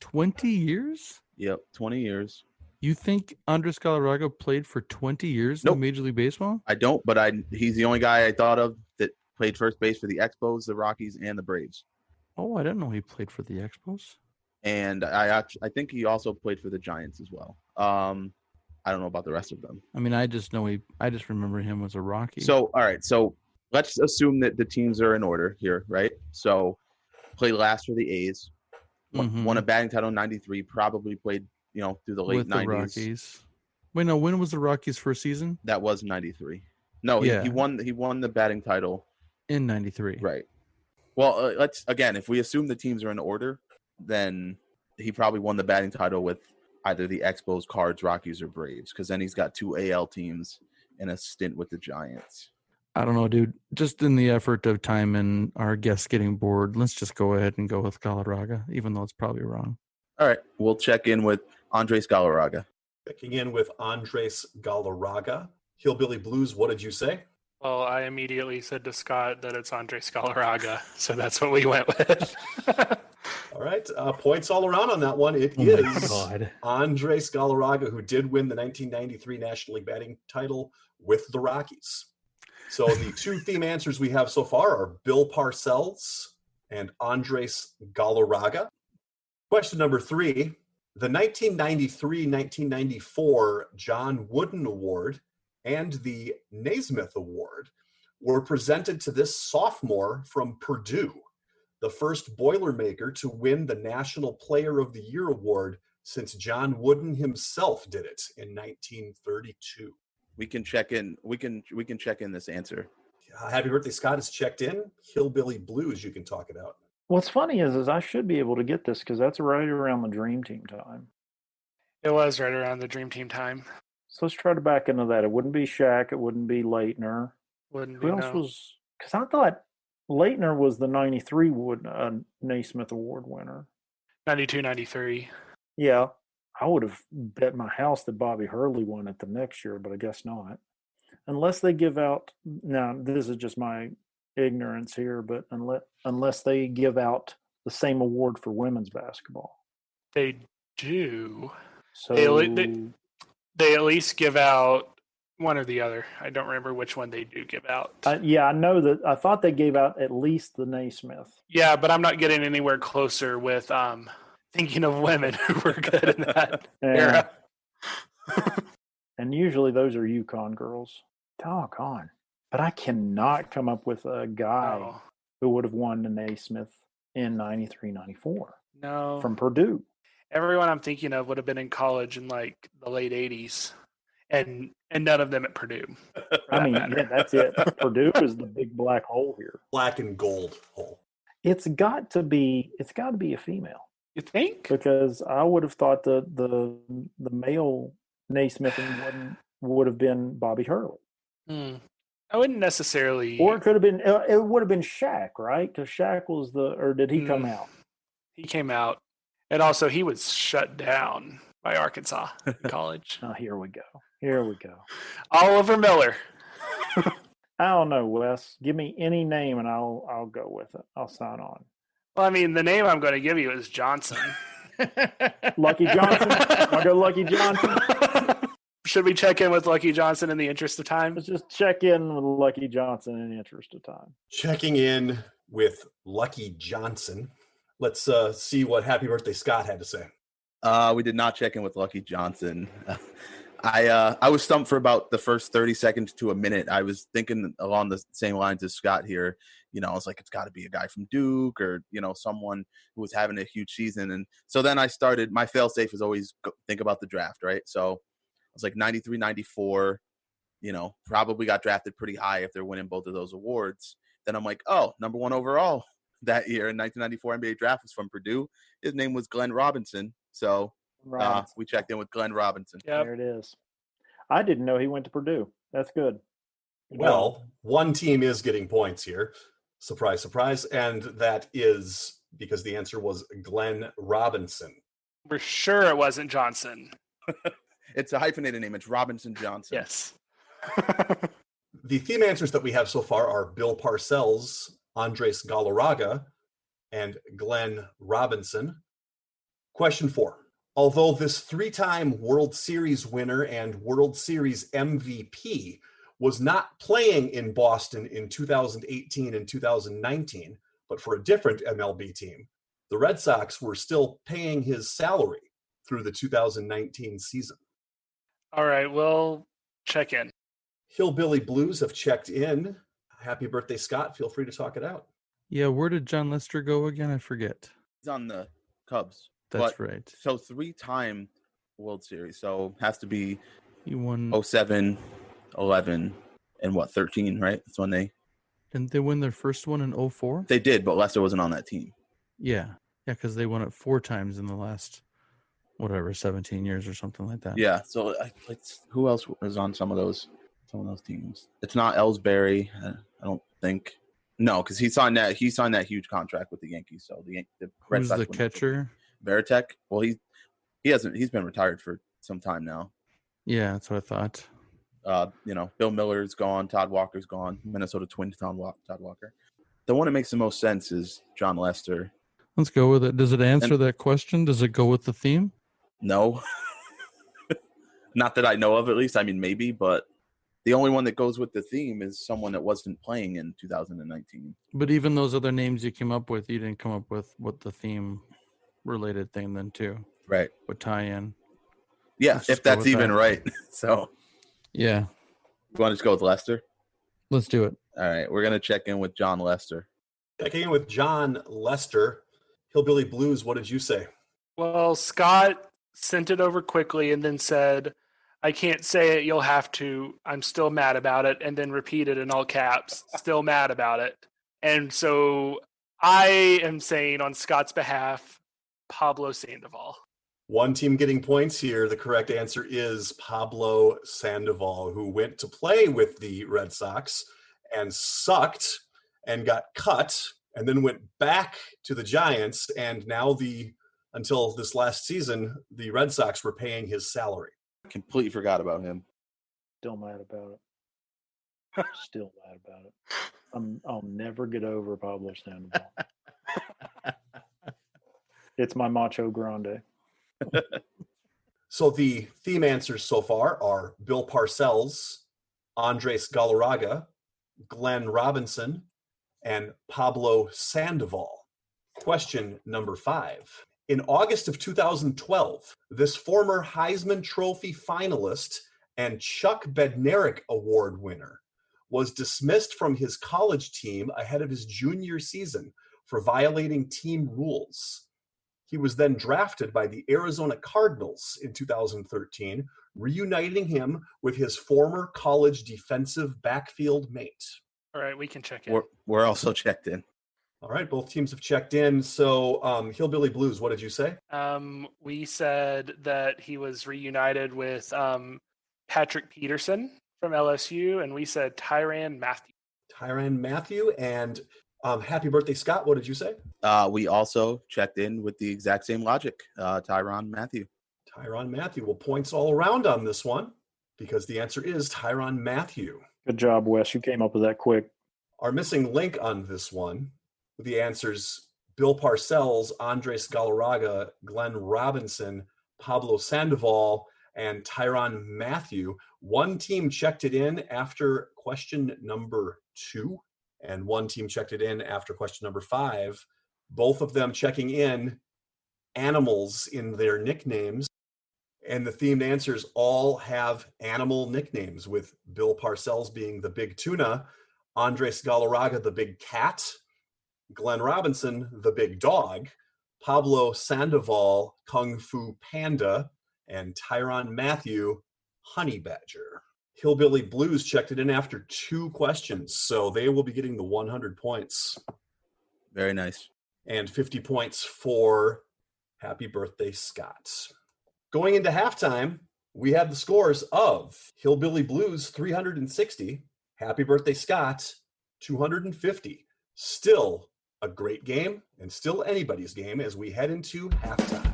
20 years? Yep, 20 years. You think Andres Galarraga played for 20 years Nope. in Major League Baseball? I don't, but he's the only guy I thought of that played first base for the Expos, the Rockies, and the Braves. Oh, I didn't know he played for the Expos. And I think he also played for the Giants as well. I don't know about the rest of them. I mean, I just remember him as a Rocky. So, all right. So let's assume that the teams are in order here, right? So played last for the A's, won a batting title in 93, probably played, through the late with 90s. The Rockies. Wait, no, when was the Rockies' first season? That was 93. No, Yeah. he won the batting title. In 93. Right. Well, if we assume the teams are in order, then he probably won the batting title with either the Expos, Cards, Rockies, or Braves, because then he's got 2 AL teams and a stint with the Giants. I don't know, dude. Just in the effort of time and our guests getting bored, let's just go ahead and go with Galarraga, even though it's probably wrong. All right. We'll check in with Andres Galarraga. Checking in with Andres Galarraga. Hillbilly Blues, what did you say? Well, I immediately said to Scott that it's Andres Galarraga, so that's what we went with. All right. Points all around on that one. It is Andres Galarraga, who did win the 1993 National League batting title with the Rockies. So the 2 theme answers we have so far are Bill Parcells and Andres Galarraga. Question number 3. The 1993-1994 John Wooden Award and the Naismith Award were presented to this sophomore from Purdue, the first Boilermaker to win the National Player of the Year award since John Wooden himself did it in 1932. We can check in. We can check in this answer. Happy birthday, Scott is checked in. Hillbilly Blues, you can talk it out. What's funny is I should be able to get this because that's right around the Dream Team time. It was right around the Dream Team time. So let's try to back into that. It wouldn't be Shaq. It wouldn't be Leitner. Wouldn't Who be, else no. was? Because I thought Leitner was the 93 Naismith Award winner. 92, 93. Yeah. I would have bet my house that Bobby Hurley won it the next year, but I guess not. Unless they give out – now, this is just my ignorance here, but unless they give out the same award for women's basketball. They do. So They at least give out one or the other. I don't remember which one they do give out. yeah, I know that. I thought they gave out at least the Naismith. Yeah, but I'm not getting anywhere closer with thinking of women who were good in that era. And usually those are UConn girls. Doggone. But I cannot come up with a guy who would have won the Naismith in 93, 94. No. From Purdue. Everyone I'm thinking of would have been in college in like the late 80s. And none of them at Purdue. I mean, yeah, that's it. Purdue is the big black hole here. Black and gold hole. It's got to be a female. You think? Because I would have thought the male Naismith would have been Bobby Hurley. I wouldn't necessarily. Or it could have been. It would have been Shaq, right? Because Shaq was or did he come out? He came out, and also he was shut down by Arkansas in college. Oh, here we go. Oliver Miller. I don't know, Wes. Give me any name and I'll go with it. I'll sign on. Well, I mean, the name I'm going to give you is Johnson. Lucky Johnson. I'll go Lucky Johnson. Should we check in with Lucky Johnson in the interest of time? Let's just check in with Lucky Johnson in the interest of time. Checking in with Lucky Johnson. Let's see what Happy Birthday Scott had to say. We did not check in with Lucky Johnson. I was stumped for about the first 30 seconds to a minute. I was thinking along the same lines as Scott here. I was like, it's got to be a guy from Duke or, someone who was having a huge season. And so then I started, my fail-safe is always think about the draft, right? So I was like 93, 94, probably got drafted pretty high if they're winning both of those awards. Then I'm like, number 1 overall that year in 1994 NBA draft was from Purdue. His name was Glenn Robinson. So we checked in with Glenn Robinson. Yep. There it is. I didn't know he went to Purdue. That's good. Well, one team is getting points here. Surprise, surprise. And that is because the answer was Glenn Robinson. We're sure it wasn't Johnson. It's a hyphenated name. It's Robinson Johnson. Yes. The theme answers that we have so far are Bill Parcells, Andres Galarraga, and Glenn Robinson. Question 4. Although this 3-time World Series winner and World Series MVP was not playing in Boston in 2018 and 2019, but for a different MLB team, the Red Sox were still paying his salary through the 2019 season. All right, we'll check in. Hillbilly Blues have checked in. Happy birthday, Scott. Feel free to talk it out. Yeah, where did John Lester go again? I forget. He's on the Cubs. That's right. So 3-time World Series. So has to be He won. 07, 11, and 13, right? That's when they... Didn't they win their first one in 04? They did, but Lester wasn't on that team. Yeah, because they won it 4 times in the last, 17 years or something like that. Yeah, so who else was on some of those teams? It's not Ellsbury, I don't think. No, because he signed that huge contract with the Yankees. So the Red Who's Sox the catcher? Veritek. Well, he's been retired for some time now. Yeah, that's what I thought. Bill Miller's gone, Todd Walker's gone, Minnesota Twins Todd Walker. The one that makes the most sense is John Lester. Let's go with it. Does it answer that question? Does it go with the theme? No. Not that I know of, at least. I mean, maybe, but the only one that goes with the theme is someone that wasn't playing in 2019. But even those other names you came up with, you didn't come up with what the theme related thing then too. Right. Would tie in. Yeah, if that's even right. So. Yeah. You want to just go with Lester? Let's do it. All right. We're going to check in with John Lester. Checking in with John Lester. Hillbilly Blues, what did you say? Well, Scott sent it over quickly and then said, I can't say it, you'll have to. I'm still mad about it. And then repeated in all caps, still mad about it. And so I am saying on Scott's behalf, Pablo Sandoval. One team getting points here. The correct answer is Pablo Sandoval, who went to play with the Red Sox and sucked and got cut and then went back to the Giants. And now until this last season, the Red Sox were paying his salary. Completely forgot about him. Still mad about it. Still mad about it. I'll never get over Pablo Sandoval. It's my Macho Grande. So the theme answers so far are Bill Parcells, Andres Galarraga, Glenn Robinson, and Pablo Sandoval. Question number 5. In August of 2012, this former Heisman Trophy finalist and Chuck Bednarik Award winner was dismissed from his college team ahead of his junior season for violating team rules. He was then drafted by the Arizona Cardinals in 2013, reuniting him with his former college defensive backfield mate. All right, we can check in. We're also checked in. All right, both teams have checked in. So, Hillbilly Blues, what did you say? We said that he was reunited with Patrick Peterson from LSU, and we said Tyrann Mathieu. Tyrann Mathieu, and happy birthday, Scott. What did you say? We also checked in with the exact same logic, Tyrann Mathieu. Tyrann Mathieu. Well, points all around on this one because the answer is Tyrann Mathieu. Good job, Wes. You came up with that quick. Our missing link on this one, with the answers Bill Parcells, Andres Galarraga, Glenn Robinson, Pablo Sandoval, and Tyrann Mathieu. One team checked it in after question number 2, and one team checked it in after question number 5. Both of them checking in animals in their nicknames. And the themed answers all have animal nicknames, with Bill Parcells being the Big Tuna, Andres Galarraga the Big Cat, Glenn Robinson the Big Dog, Pablo Sandoval Kung Fu Panda, and Tyrann Mathieu Honey Badger. Hillbilly Blues checked it in after 2 questions, so they will be getting the 100 points. Very nice. And 50 points for Happy Birthday, Scott. Going into halftime, we have the scores of Hillbilly Blues 360, Happy Birthday, Scott 250. Still a great game and still anybody's game as we head into halftime.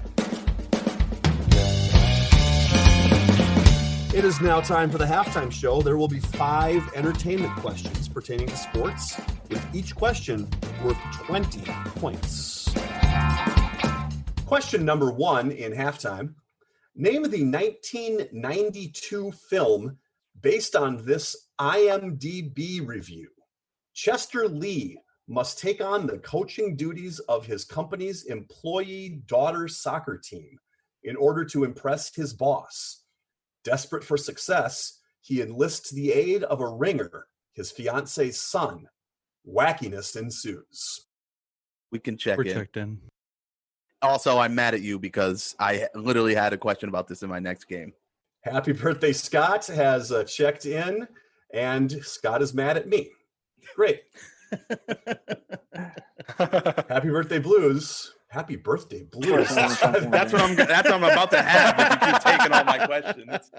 It is now time for the halftime show. There will be 5 entertainment questions pertaining to sports, with each question worth 20 points. Question number 1 in halftime. Name the 1992 film based on this IMDb review. Chester Lee must take on the coaching duties of his company's employee daughter's soccer team in order to impress his boss. Desperate for success, he enlists the aid of a ringer, his fiance's son. Wackiness ensues. We can check We're in. checked in. Also, I'm mad at you because I literally had a question about this in my next game. Happy birthday, Scott has checked in, and Scott is mad at me. Great. Happy birthday, Blues. Happy birthday, Blues. That's what I'm about to have if you keep taking all my questions.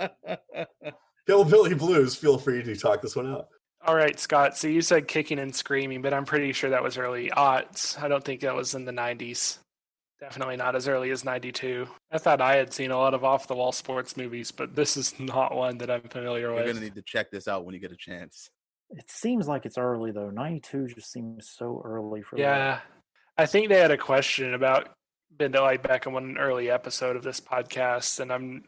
Hillbilly Blues, feel free to talk this one out. All right, Scott. So you said kicking and screaming, but I'm pretty sure that was early aughts. I don't think that was in the 90s. Definitely not as early as 92. I thought I had seen a lot of off-the-wall sports movies, but this is not one that I'm familiar with. You're going to need to check this out when you get a chance. It seems like it's early, though. 92 just seems so early for Yeah. I think they had a question about Bend It Like Beckham on an early episode of this podcast, and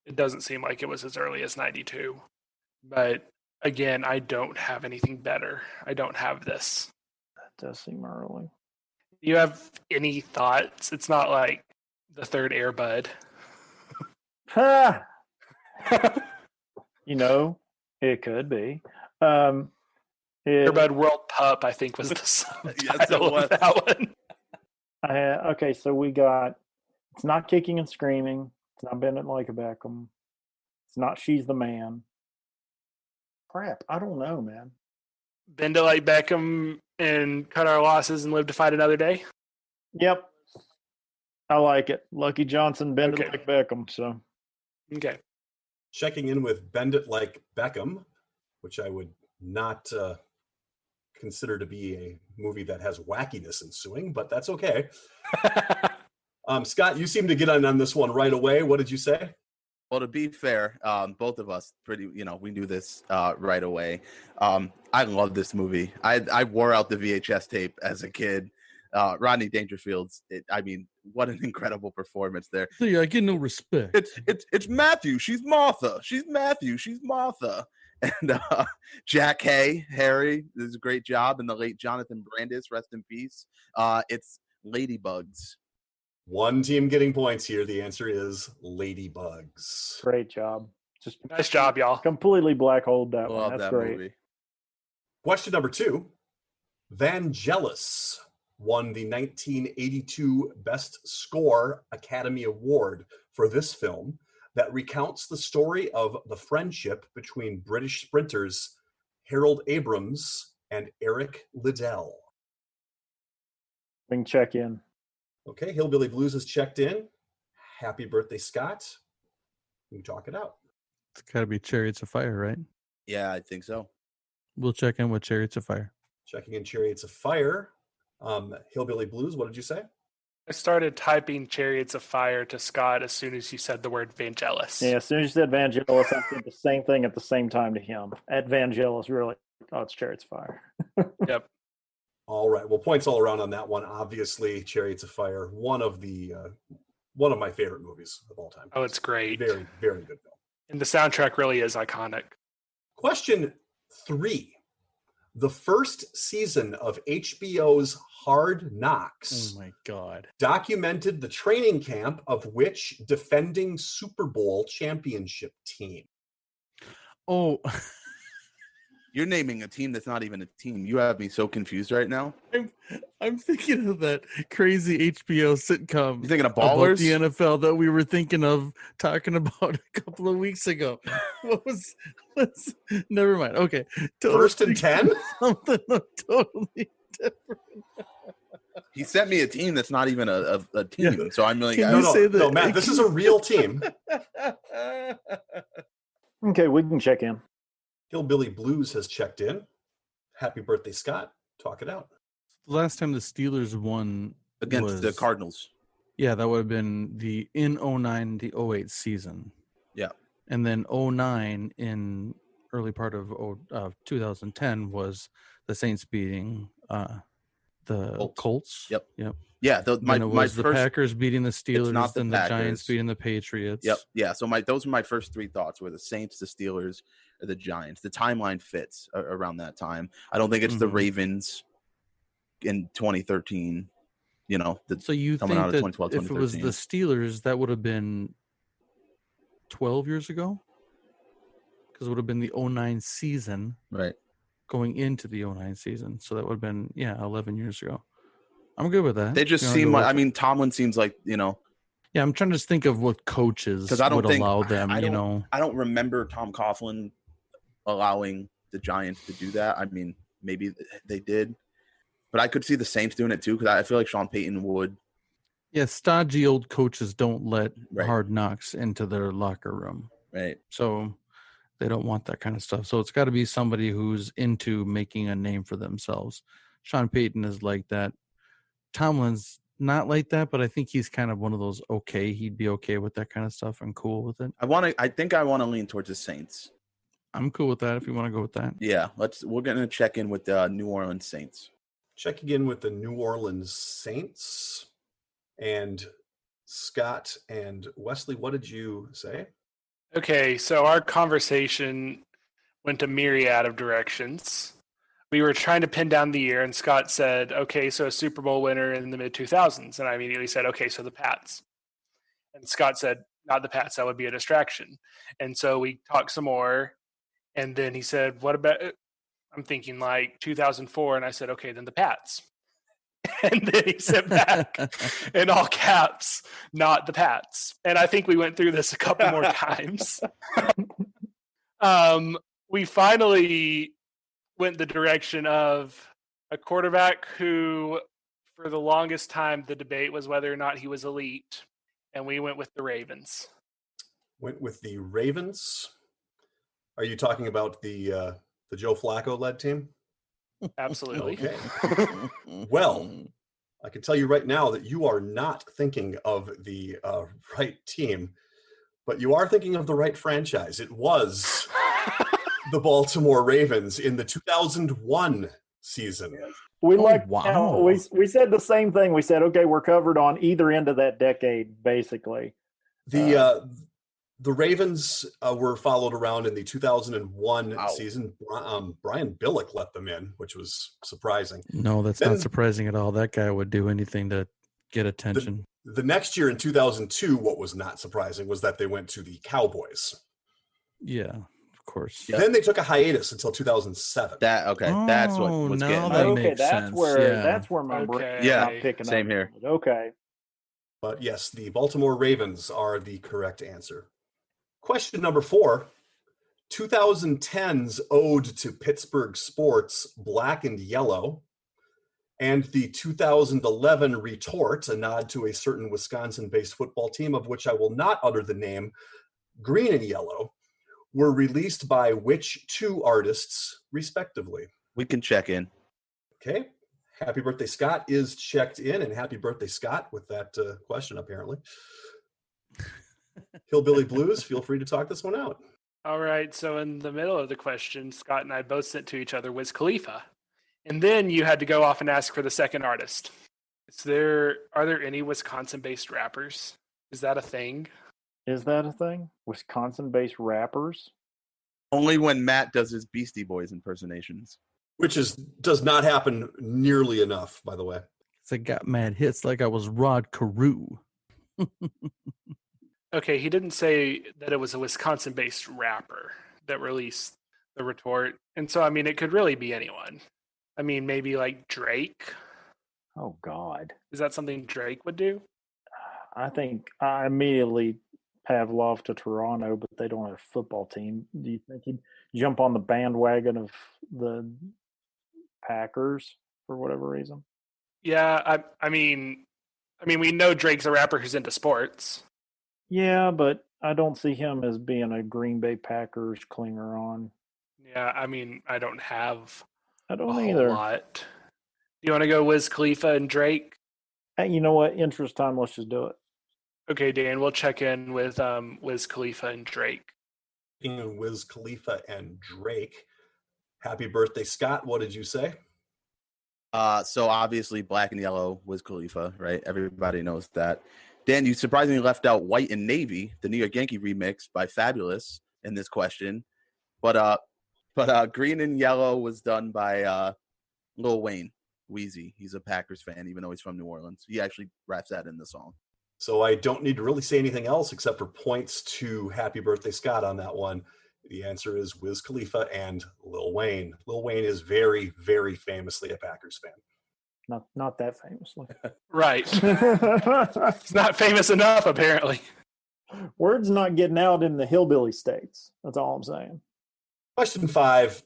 it doesn't seem like it was as early as 92. But again, I don't have anything better. I don't have this. That does seem early. Do you have any thoughts? It's not like the third Air Bud. Ha! It could be. Air Bud World Pup, I think, was the subtitle of that one. Okay, so we got, it's not kicking and screaming. It's not Bend It Like a Beckham. It's not She's the Man. Crap, I don't know, man. Bend It Like Beckham and cut our losses and live to fight another day? Yep. I like it. Lucky Johnson, Bend Okay. It Like Beckham. So, Okay. Checking in with Bend It Like Beckham, which I would not consider to be a movie that has wackiness ensuing, but that's okay. Scott, you seem to get on this one right away. What did you say? Well, to be fair, both of us we knew this right away. I love this movie. I wore out the VHS tape as a kid. Rodney Dangerfield's, what an incredible performance there. See, I get no respect. It's Matthew. She's Martha. She's Matthew. She's Martha. And Jack Harry does a great job. And the late Jonathan Brandis, rest in peace. It's Ladybugs. One team getting points here. The answer is Ladybugs. great job. Just Nice job, y'all. completely black holed that one. Love That's that great. movie. Question number 2. Vangelis won the 1982 Best Score Academy Award for this film that recounts the story of the friendship between British sprinters Harold Abrams and Eric Liddell. We can check in. Okay, Hillbilly Blues has checked in. Happy birthday, Scott. You can talk it out. It's got to be Chariots of Fire, right? Yeah, I think so. We'll check in with Chariots of Fire. Checking in Chariots of Fire. Hillbilly Blues, what did you say? I started typing Chariots of Fire to Scott as soon as you said the word Vangelis. Yeah, as soon as you said Vangelis, I said the same thing at the same time to him. At Vangelis, really. Oh, it's Chariots of Fire. Yep. All right. Well, points all around on that one. Obviously, Chariots of Fire, one of my favorite movies of all time. Oh, it's great. Very, very good film. And the soundtrack really is iconic. Question 3. The first season of HBO's Hard Knocks Oh my God. documented the training camp of which defending Super Bowl championship team? Oh, You're naming a team that's not even a team. You have me so confused right now. I'm thinking of that crazy HBO sitcom. You thinking of about Ballers? the NFL that we were thinking of talking about a couple of weeks ago. Never mind. Okay. First and 10? Something totally different. He sent me a team that's not even a team. Yeah. So I'm like, Can I you don't say know. that- No, Matt, this is a real team. Okay, we can check in. Hillbilly Blues has checked in. Happy birthday, Scott. Talk it out. The last time the Steelers won against the was- Cardinals. Yeah, that would have been in 09, the 08 season. Yeah. And then 09 in early part of 2010 was the Saints beating the Colts. Yep. Yep. Yeah, My Packers beating the Steelers, not the then the Packers. Giants beating the Patriots. Yep. Yeah. So those were my first three thoughts: were the Saints, the Steelers, or the Giants. The timeline fits around that time. I don't think it's the Ravens in 2013. You know, so you coming think out of that 2012, if it was the 2013. Steelers, that would have been 12 years ago? Because it would have been the 09 season. Right. Going into the 09 season. So that would have been, 11 years ago. I'm good with that. They just seem like, Tomlin seems like, Yeah, I'm trying to just think of what coaches would allow them, I don't remember Tom Coughlin allowing the Giants to do that. I mean, maybe they did. But I could see the Saints doing it too, because I feel like Sean Payton would. Yeah, stodgy old coaches don't let Right. hard knocks into their locker room. Right. So they don't want that kind of stuff. So it's got to be somebody who's into making a name for themselves. Sean Payton is like that. Tomlin's not like that, but I think he's kind of one of those he'd be okay with that kind of stuff and cool with it. I think I want to lean towards the Saints. I'm cool with that if you want to go with that. Yeah, we're going to check in with the New Orleans Saints. Checking in with the New Orleans Saints. And Scott and Wesley, what did you say? Okay, so our conversation went a myriad of directions. We were trying to pin down the year, and Scott said, okay, so a Super Bowl winner in the mid-2000s. And I immediately said, okay, so the Pats. And Scott said, not the Pats, that would be a distraction. And so we talked some more, and then he said, what about, I'm thinking like 2004, and I said, okay, then the Pats. And then he said back in all caps, not the Pats. And I think we went through this a couple more times. We finally went the direction of a quarterback who, for the longest time, the debate was whether or not he was elite. And we went with the Ravens. Went with the Ravens. Are you talking about the Joe Flacco-led team? Absolutely. Okay. Well, I can tell you right now that you are not thinking of the right team, but you are thinking of the right franchise. It was the Baltimore Ravens in the 2001 season. We we said the same thing. We said, okay, we're covered on either end of that decade, basically. The Ravens were followed around in the 2001 season. Brian Billick let them in, which was surprising. No, that's not surprising at all. That guy would do anything to get attention. The next year in 2002, what was not surprising was that they went to the Cowboys. Yeah, of course. Yep. Then they took a hiatus until 2007. That's what was getting. That makes sense. That's where my brain not picking same up. Here. Okay. But yes, the Baltimore Ravens are the correct answer. Question number 4, 2010's Ode to Pittsburgh Sports, Black and Yellow, and the 2011 Retort, a nod to a certain Wisconsin-based football team of which I will not utter the name, Green and Yellow, were released by which two artists, respectively? We can check in. Okay. Happy Birthday Scott is checked in, and happy birthday Scott with that question, apparently. Hillbilly Blues, feel free to talk this one out. All right. So in the middle of the question, Scott and I both sent to each other Wiz Khalifa. And then you had to go off and ask for the second artist. Are there any Wisconsin-based rappers? Is that a thing? Is that a thing? Wisconsin-based rappers? Only when Matt does his Beastie Boys impersonations. Which does not happen nearly enough, by the way. I got mad hits like I was Rod Carew. Okay, he didn't say that it was a Wisconsin-based rapper that released the Retort. And so, I mean, it could really be anyone. I mean, maybe like Drake. Oh, God. Is that something Drake would do? I think I immediately Pavlov to Toronto, but they don't have a football team. Do you think he'd jump on the bandwagon of the Packers for whatever reason? Yeah, I mean, we know Drake's a rapper who's into sports. Yeah, but I don't see him as being a Green Bay Packers clinger on. Yeah, I mean, I don't have I don't a either. whole lot. Do you want to go Wiz Khalifa and Drake? Hey, you know what? Interest time. Let's just do it. Okay, Dan, we'll check in with Wiz Khalifa and Drake. Wiz Khalifa and Drake. Happy birthday, Scott. What did you say? So obviously black and yellow Wiz Khalifa, right? Everybody knows that. Dan, you surprisingly left out White and Navy, the New York Yankee remix by Fabulous in this question. But Green and Yellow was done by Lil Wayne, Wheezy. He's a Packers fan, even though he's from New Orleans. He actually raps that in the song. So I don't need to really say anything else except for points to Happy Birthday, Scott on that one. The answer is Wiz Khalifa and Lil Wayne. Lil Wayne is very, very famously a Packers fan. Not that famously. Right. It's not famous enough, apparently. Word's not getting out in the hillbilly states. That's all I'm saying. Question 5.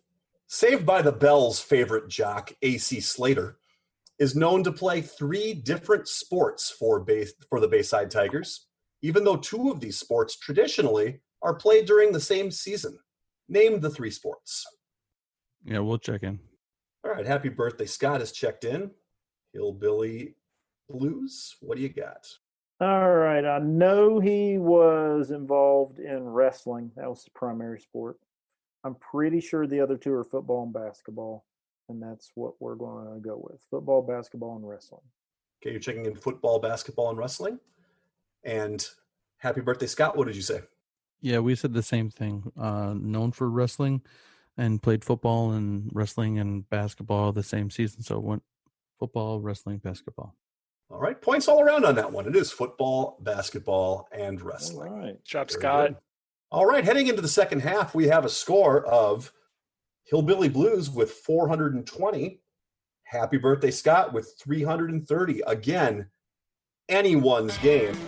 Saved by the Bell's favorite jock, A.C. Slater, is known to play 3 different sports for the Bayside Tigers, even though 2 of these sports traditionally are played during the same season. Name the 3 sports. Yeah, we'll check in. All right, happy birthday. Scott has checked in. Hillbilly Blues, what do you got? All right. I know he was involved in wrestling. That was the primary sport. I'm pretty sure the other 2 are football and basketball. And that's what we're going to go with. Football, basketball, and wrestling. Okay, you're checking in football, basketball, and wrestling. And happy birthday, Scott. What did you say? Yeah, we said the same thing. Known for wrestling and played football and wrestling and basketball the same season. So it went football, wrestling, basketball. All right, points all around on that one. It is football, basketball, and wrestling. All right. Job, Very Scott. good. All right, heading into the second half, we have a score of Hillbilly Blues with 420. Happy birthday, Scott, with 330. Again, anyone's game.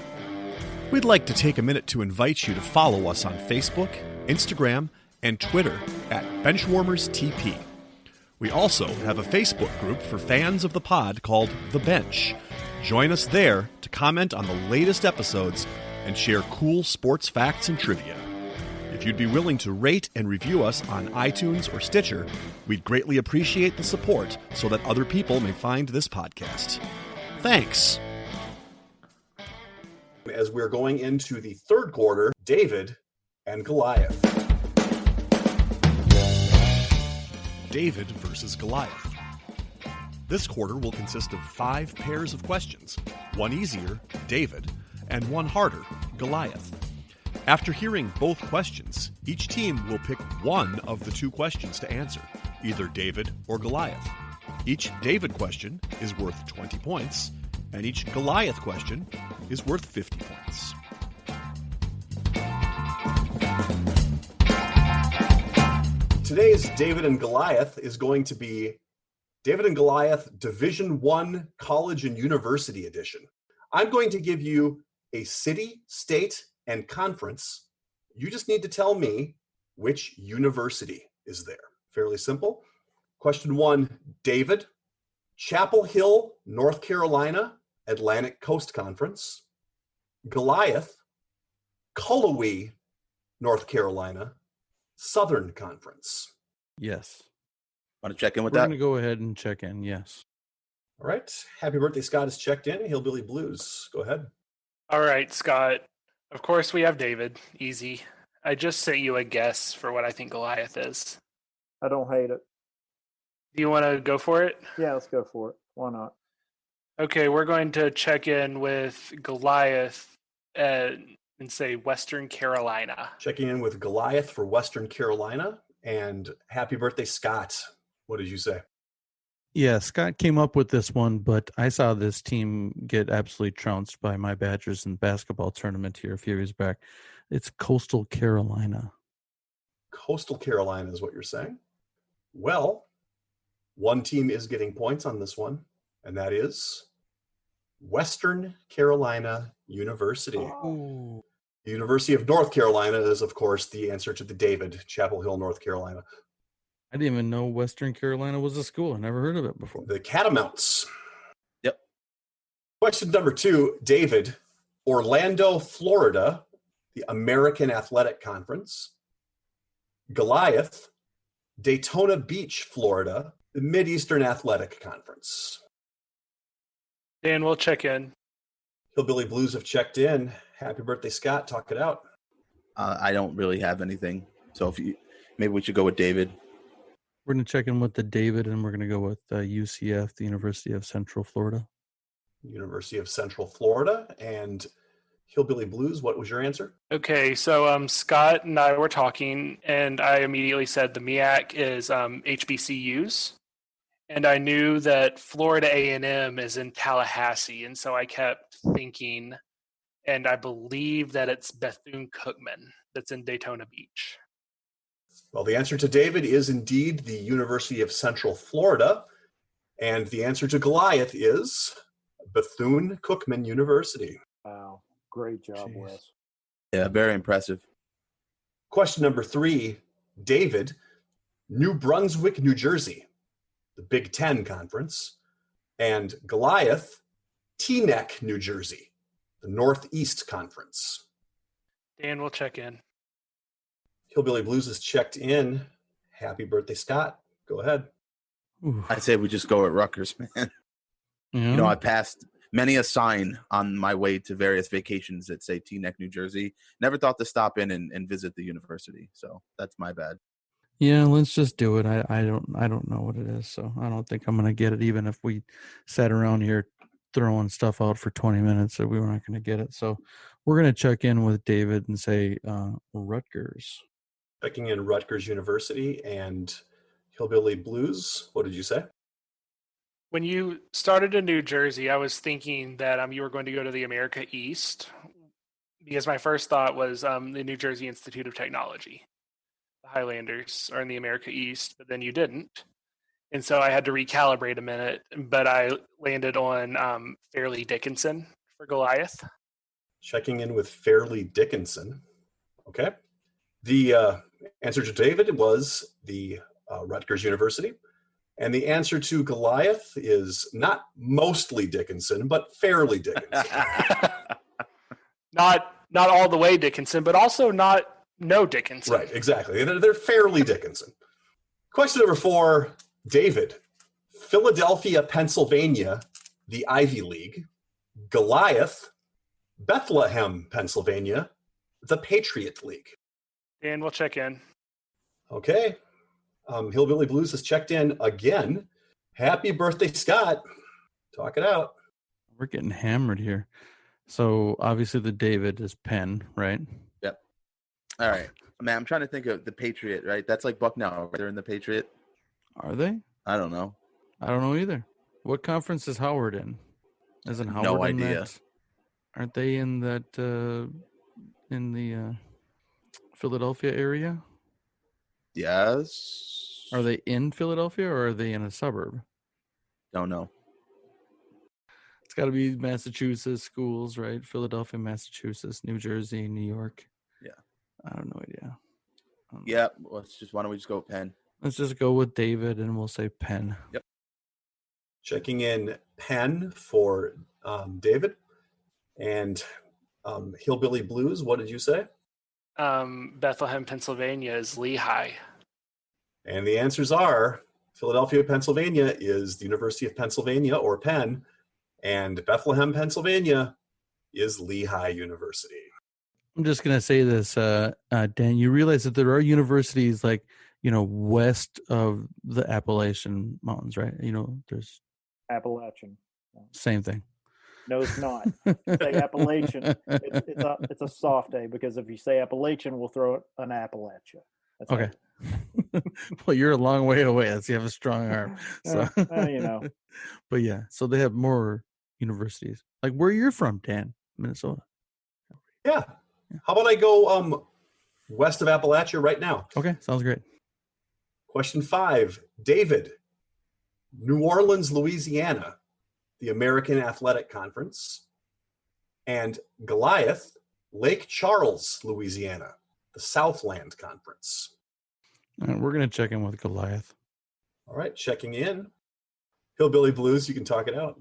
We'd like to take a minute to invite you to follow us on Facebook, Instagram, and Twitter at BenchwarmersTP. We also have a Facebook group for fans of the pod called The Bench. Join us there to comment on the latest episodes and share cool sports facts and trivia. If you'd be willing to rate and review us on iTunes or Stitcher, we'd greatly appreciate the support so that other people may find this podcast. Thanks. As we're going into the third quarter, David and Goliath. David versus Goliath. This quarter will consist of 5 pairs of questions, 1 easier, David, and 1 harder, Goliath. After hearing both questions, each team will pick one of the 2 questions to answer, either David or Goliath. Each David question is worth 20 points, and each Goliath question is worth 50 points. Today's David and Goliath is going to be David and Goliath Division I College and University Edition. I'm going to give you a city, state, and conference. You just need to tell me which university is there. Fairly simple. Question 1, David, Chapel Hill, North Carolina, Atlantic Coast Conference. Goliath, Cullowhee, North Carolina, Southern Conference. Yes. Want to check in with We're that? going to go ahead and check in. Yes. All right. Happy birthday, Scott is checked in. Hillbilly Blues. Go ahead. All right, Scott. Of course, we have David. Easy. I just sent you a guess for what I think Goliath is. I don't hate it. Do you want to go for it? Yeah, let's go for it. Why not? Okay, we're going to check in with Goliath and say Western Carolina. Checking in with Goliath for Western Carolina. And happy birthday, Scott. What did you say? Yeah, Scott came up with this one, but I saw this team get absolutely trounced by my Badgers in the basketball tournament here a few years back. It's Coastal Carolina. Coastal Carolina is what you're saying? Well, one team is getting points on this one, and that is Western Carolina University. Oh. The University of North Carolina is, of course, the answer to the David, Chapel Hill, North Carolina. I didn't even know Western Carolina was a school. I never heard of it before. The Catamounts. Yep. Question number 2, David, Orlando, Florida, the American Athletic Conference. Goliath, Daytona Beach, Florida, The Mid-Eastern Athletic Conference. Dan, we'll check in. Hillbilly Blues have checked in. Happy birthday, Scott. Talk it out. I don't really have anything. So maybe we should go with David. We're going to check in with the David, and we're going to go with UCF, the University of Central Florida. University of Central Florida. And Hillbilly Blues, what was your answer? Okay, so Scott and I were talking, and I immediately said the MEAC is HBCUs, and I knew that Florida A&M is in Tallahassee, and so I kept thinking, and I believe that it's Bethune-Cookman that's in Daytona Beach. Well, the answer to David is indeed the University of Central Florida, and the answer to Goliath is Bethune-Cookman University. Wow. Great job, Wes. Yeah, very impressive. Question number 3, David, New Brunswick, New Jersey, the Big Ten Conference, and Goliath, Teaneck, New Jersey, the Northeast Conference. Dan, we'll check in. Hillbilly Blues has checked in. Happy birthday, Scott. Go ahead. Ooh. I'd say we just go with Rutgers, man. Yeah. You know, I passed many a sign on my way to various vacations that say Teaneck, New Jersey. Never thought to stop in and visit the university. So that's my bad. Yeah, let's just do it. I don't know what it is, so I don't think I'm going to get it, even if we sat around here throwing stuff out for 20 minutes, so we were not going to get it. So we're going to check in with David and say Rutgers. Checking in Rutgers University and Hillbilly Blues. What did you say? When you started in New Jersey, I was thinking that you were going to go to the America East, because my first thought was the New Jersey Institute of Technology. The Highlanders are in the America East, but then you didn't. And so I had to recalibrate a minute, but I landed on Fairleigh Dickinson for Goliath. Checking in with Fairleigh Dickinson. Okay. The answer to David was the Rutgers University. And the answer to Goliath is not mostly Dickinson, but fairly Dickinson. Not all the way Dickinson, but also not no Dickinson. Right, exactly. They're fairly Dickinson. Question number 4, David. Philadelphia, Pennsylvania, the Ivy League. Goliath, Bethlehem, Pennsylvania, the Patriot League. And we'll check in. Okay. Hillbilly Blues has checked in again. Happy birthday, Scott. Talk it out. We're getting hammered here. So obviously the David is Penn, right? Yep. All right. Man, I'm trying to think of the Patriot, right? That's like Bucknell. Right? They're in the Patriot. Are they? I don't know. I don't know either. What conference is Howard in? Isn't Howard No in idea. that? Aren't they in that in the Philadelphia area? Yes. Are they in Philadelphia or are they in a suburb? Don't know. It's got to be Massachusetts schools, right? Philadelphia, Massachusetts, New Jersey, New York. Yeah. I have no idea. Yeah. Why don't we just go with Penn? Let's just go with David and we'll say Penn. Yep. Checking in Penn for David. And Hillbilly Blues, what did you say? Bethlehem, Pennsylvania is Lehigh. And the answers are Philadelphia, Pennsylvania is the University of Pennsylvania, or Penn, and Bethlehem, Pennsylvania is Lehigh University. I'm just going to say this, Dan, you realize that there are universities like, west of the Appalachian Mountains, right? There's Appalachian. same thing. No, it's not. Say Appalachian. It's a soft A, because if you say Appalachian, we'll throw an Appalachia. That's okay. Well, you're a long way away. You have a strong arm. So, But yeah, so they have more universities. Like where you're from, Dan, Minnesota. Yeah. How about I go west of Appalachia right now? Okay, sounds great. Question 5, David. New Orleans, Louisiana, the American Athletic Conference, and Goliath, Lake Charles, Louisiana, the Southland Conference. All right, we're going to check in with Goliath. All right, checking in. Hillbilly Blues, you can talk it out.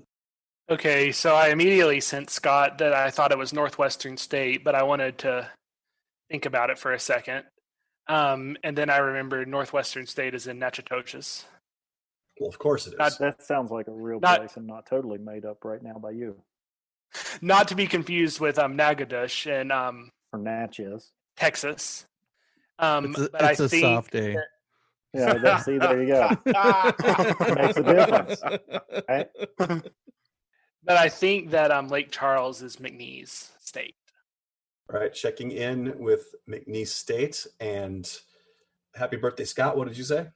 Okay, so I immediately sent Scott that I thought it was Northwestern State, but I wanted to think about it for a second. And then I remembered Northwestern State is in Natchitoches. Well, of course it is. That sounds like a real place and not totally made up right now by you. Not to be confused with Nagadush in Or Natchez. Texas. It's a soft day. Yeah, see, there you go. Makes a difference. Right? But I think that Lake Charles is McNeese State. All right, checking in with McNeese State. And happy birthday, Scott. What did you say?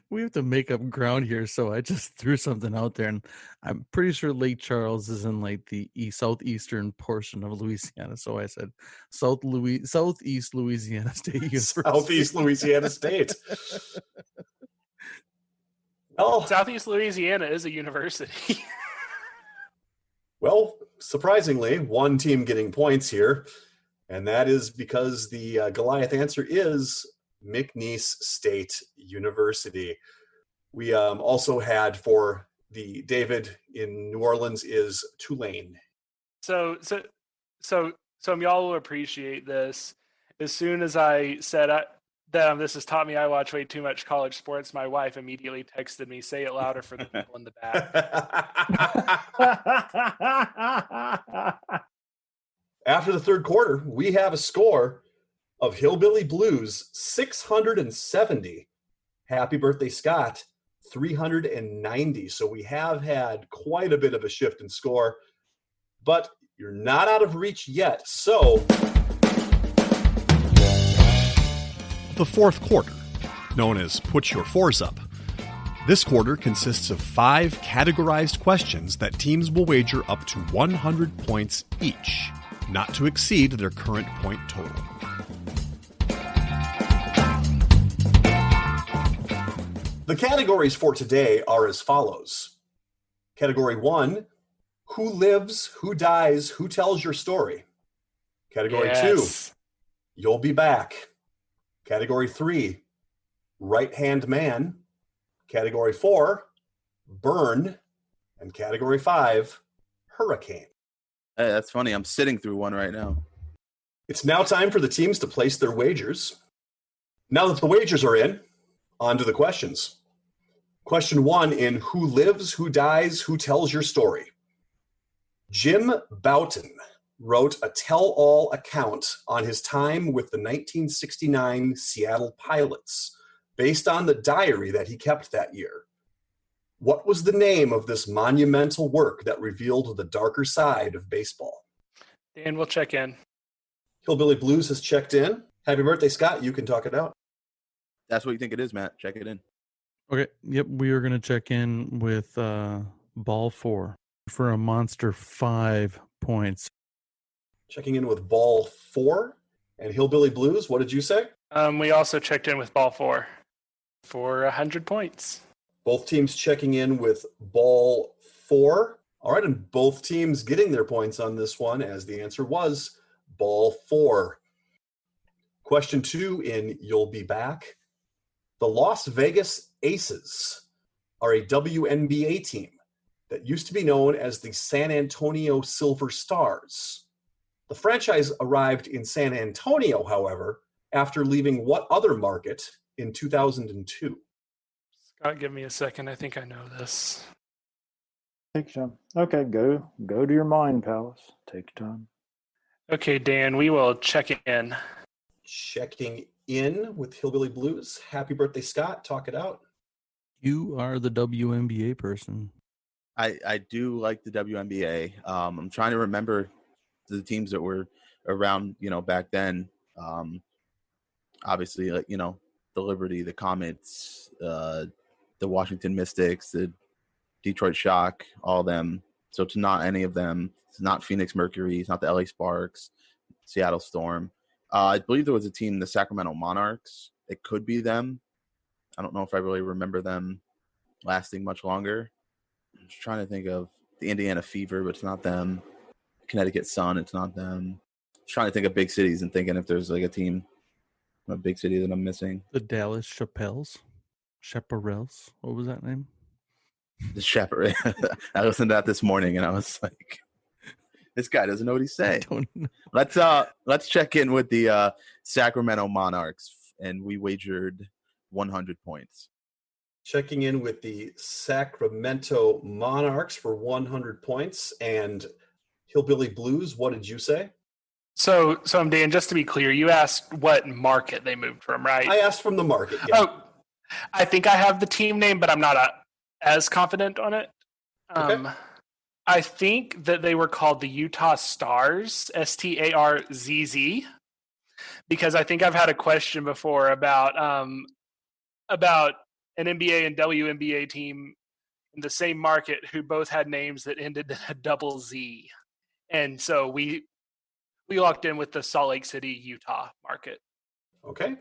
We have to make up ground here, so I just threw something out there, and I'm pretty sure Lake Charles is in like the southeastern portion of Louisiana. So I said Southeast Louisiana State University. Southeast Louisiana State. Well, Southeast Louisiana is a university. Well, surprisingly, one team getting points here, and that is because the Goliath answer is McNeese State University. We also had for the David in New Orleans is Tulane. So y'all will appreciate this. As soon as I said that this has taught me I watch way too much college sports, my wife immediately texted me, "Say it louder for the people in the back." After the third quarter, we have a score of Hillbilly Blues 670. Happy birthday, Scott, 390. So we have had quite a bit of a shift in score, but you're not out of reach yet. So The fourth quarter, known as Put Your Fours Up. This quarter consists of 5 categorized questions that teams will wager up to 100 points each, not to exceed their current point total. the categories for today are as follows. Category 1, who lives, who dies, who tells your story? Category 2, you'll be back. Category 3, right-hand man. Category 4, burn. And category 5, hurricane. Hey, that's funny. I'm sitting through one right now. It's now time for the teams to place their wagers. Now that the wagers are in, on to the questions. Question 1 in who lives, who dies, who tells your story? Jim Boughton wrote a tell-all account on his time with the 1969 Seattle Pilots based on the diary that he kept that year. What was the name of this monumental work that revealed the darker side of baseball? Dan, we'll check in. Hillbilly Blues has checked in. Happy birthday, Scott. You can talk it out. That's what you think it is, Matt. Check it in. Okay. Yep. We are going to check in with ball 4 for a monster 5 points. Checking in with ball 4 and Hillbilly Blues. What did you say? We also checked in with ball 4 for 100 points. Both teams checking in with ball 4. All right. And both teams getting their points on this one, as the answer was ball 4. Question 2 in You'll Be Back. The Las Vegas Aces are a WNBA team that used to be known as the San Antonio Silver Stars. The franchise arrived in San Antonio, however, after leaving what other market in 2002? Scott, give me a second. I think I know this. Take your time. Okay, go to your mind palace. Take your time. Okay, Dan, we will check in. Checking in with Hillbilly Blues. Happy birthday, Scott. Talk it out. You are the WNBA person. I do like the WNBA. I'm trying to remember the teams that were around, back then. Obviously, the Liberty, the Comets, the Washington Mystics, the Detroit Shock, all of them. So it's not any of them. It's not Phoenix Mercury. It's not the LA Sparks, Seattle Storm. I believe there was a team, the Sacramento Monarchs. It could be them. I don't know if I really remember them lasting much longer. I'm just trying to think of the Indiana Fever, but it's not them. Connecticut Sun, it's not them. I'm trying to think of big cities and thinking if there's a team, a big city that I'm missing. The Dallas Chaparrals. What was that name? The Chaparral. I listened to that this morning and I was like, this guy doesn't know what he's saying. I don't know. Let's check in with the Sacramento Monarchs, and we wagered 100 points. Checking in with the Sacramento Monarchs for 100 points. And Hillbilly Blues, what did you say? So Dan, just to be clear, you asked what market they moved from, right? I asked from the market. Yeah. Oh, I think I have the team name, but I'm not as confident on it. Okay. I think that they were called the Utah Stars, Starzz, because I think I've had a question before about an NBA and WNBA team in the same market who both had names that ended in a double Z. And so we locked in with the Salt Lake City, Utah market. Okay.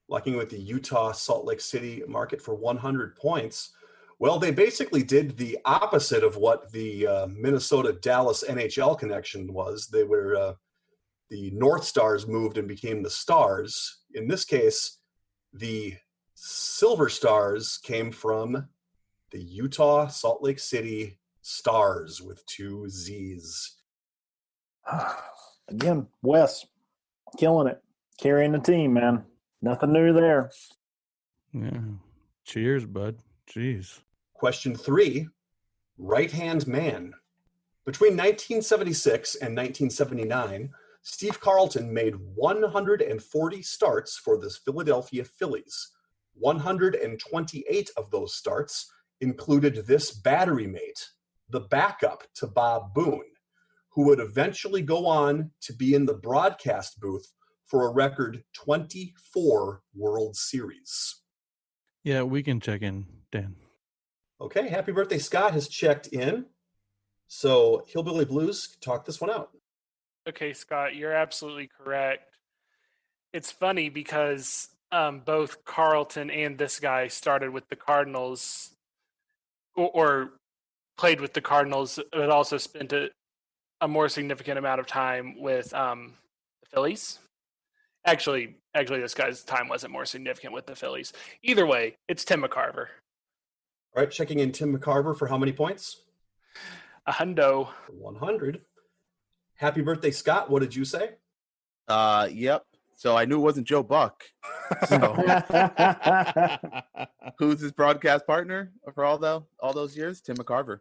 Locking with the Utah Salt Lake City market for 100 points. Well, they basically did the opposite of what the Minnesota Dallas NHL connection was. They were the North Stars moved and became the Stars. In this case, the Silver Stars came from the Utah Salt Lake City Stars with 2 Z's. Again, Wes, killing it. Carrying the team, man. Nothing new there. Yeah. Cheers, bud. Jeez. Question 3, right-hand man. Between 1976 and 1979, Steve Carlton made 140 starts for the Philadelphia Phillies. 128 of those starts included this battery mate, the backup to Bob Boone, who would eventually go on to be in the broadcast booth for a record 24 World Series. Yeah, we can check in, Dan. Okay, Happy Birthday Scott has checked in. So Hillbilly Blues, talk this one out. Okay, Scott, you're absolutely correct. It's funny because both Carlton and this guy started with the Cardinals or played with the Cardinals, but also spent a more significant amount of time with the Phillies. Actually, this guy's time wasn't more significant with the Phillies. Either way, it's Tim McCarver. All right, checking in Tim McCarver for how many points? A hundo. 100. Happy Birthday Scott, what did you say? Yep. So I knew it wasn't Joe Buck. So who's his broadcast partner for all those years? Tim McCarver.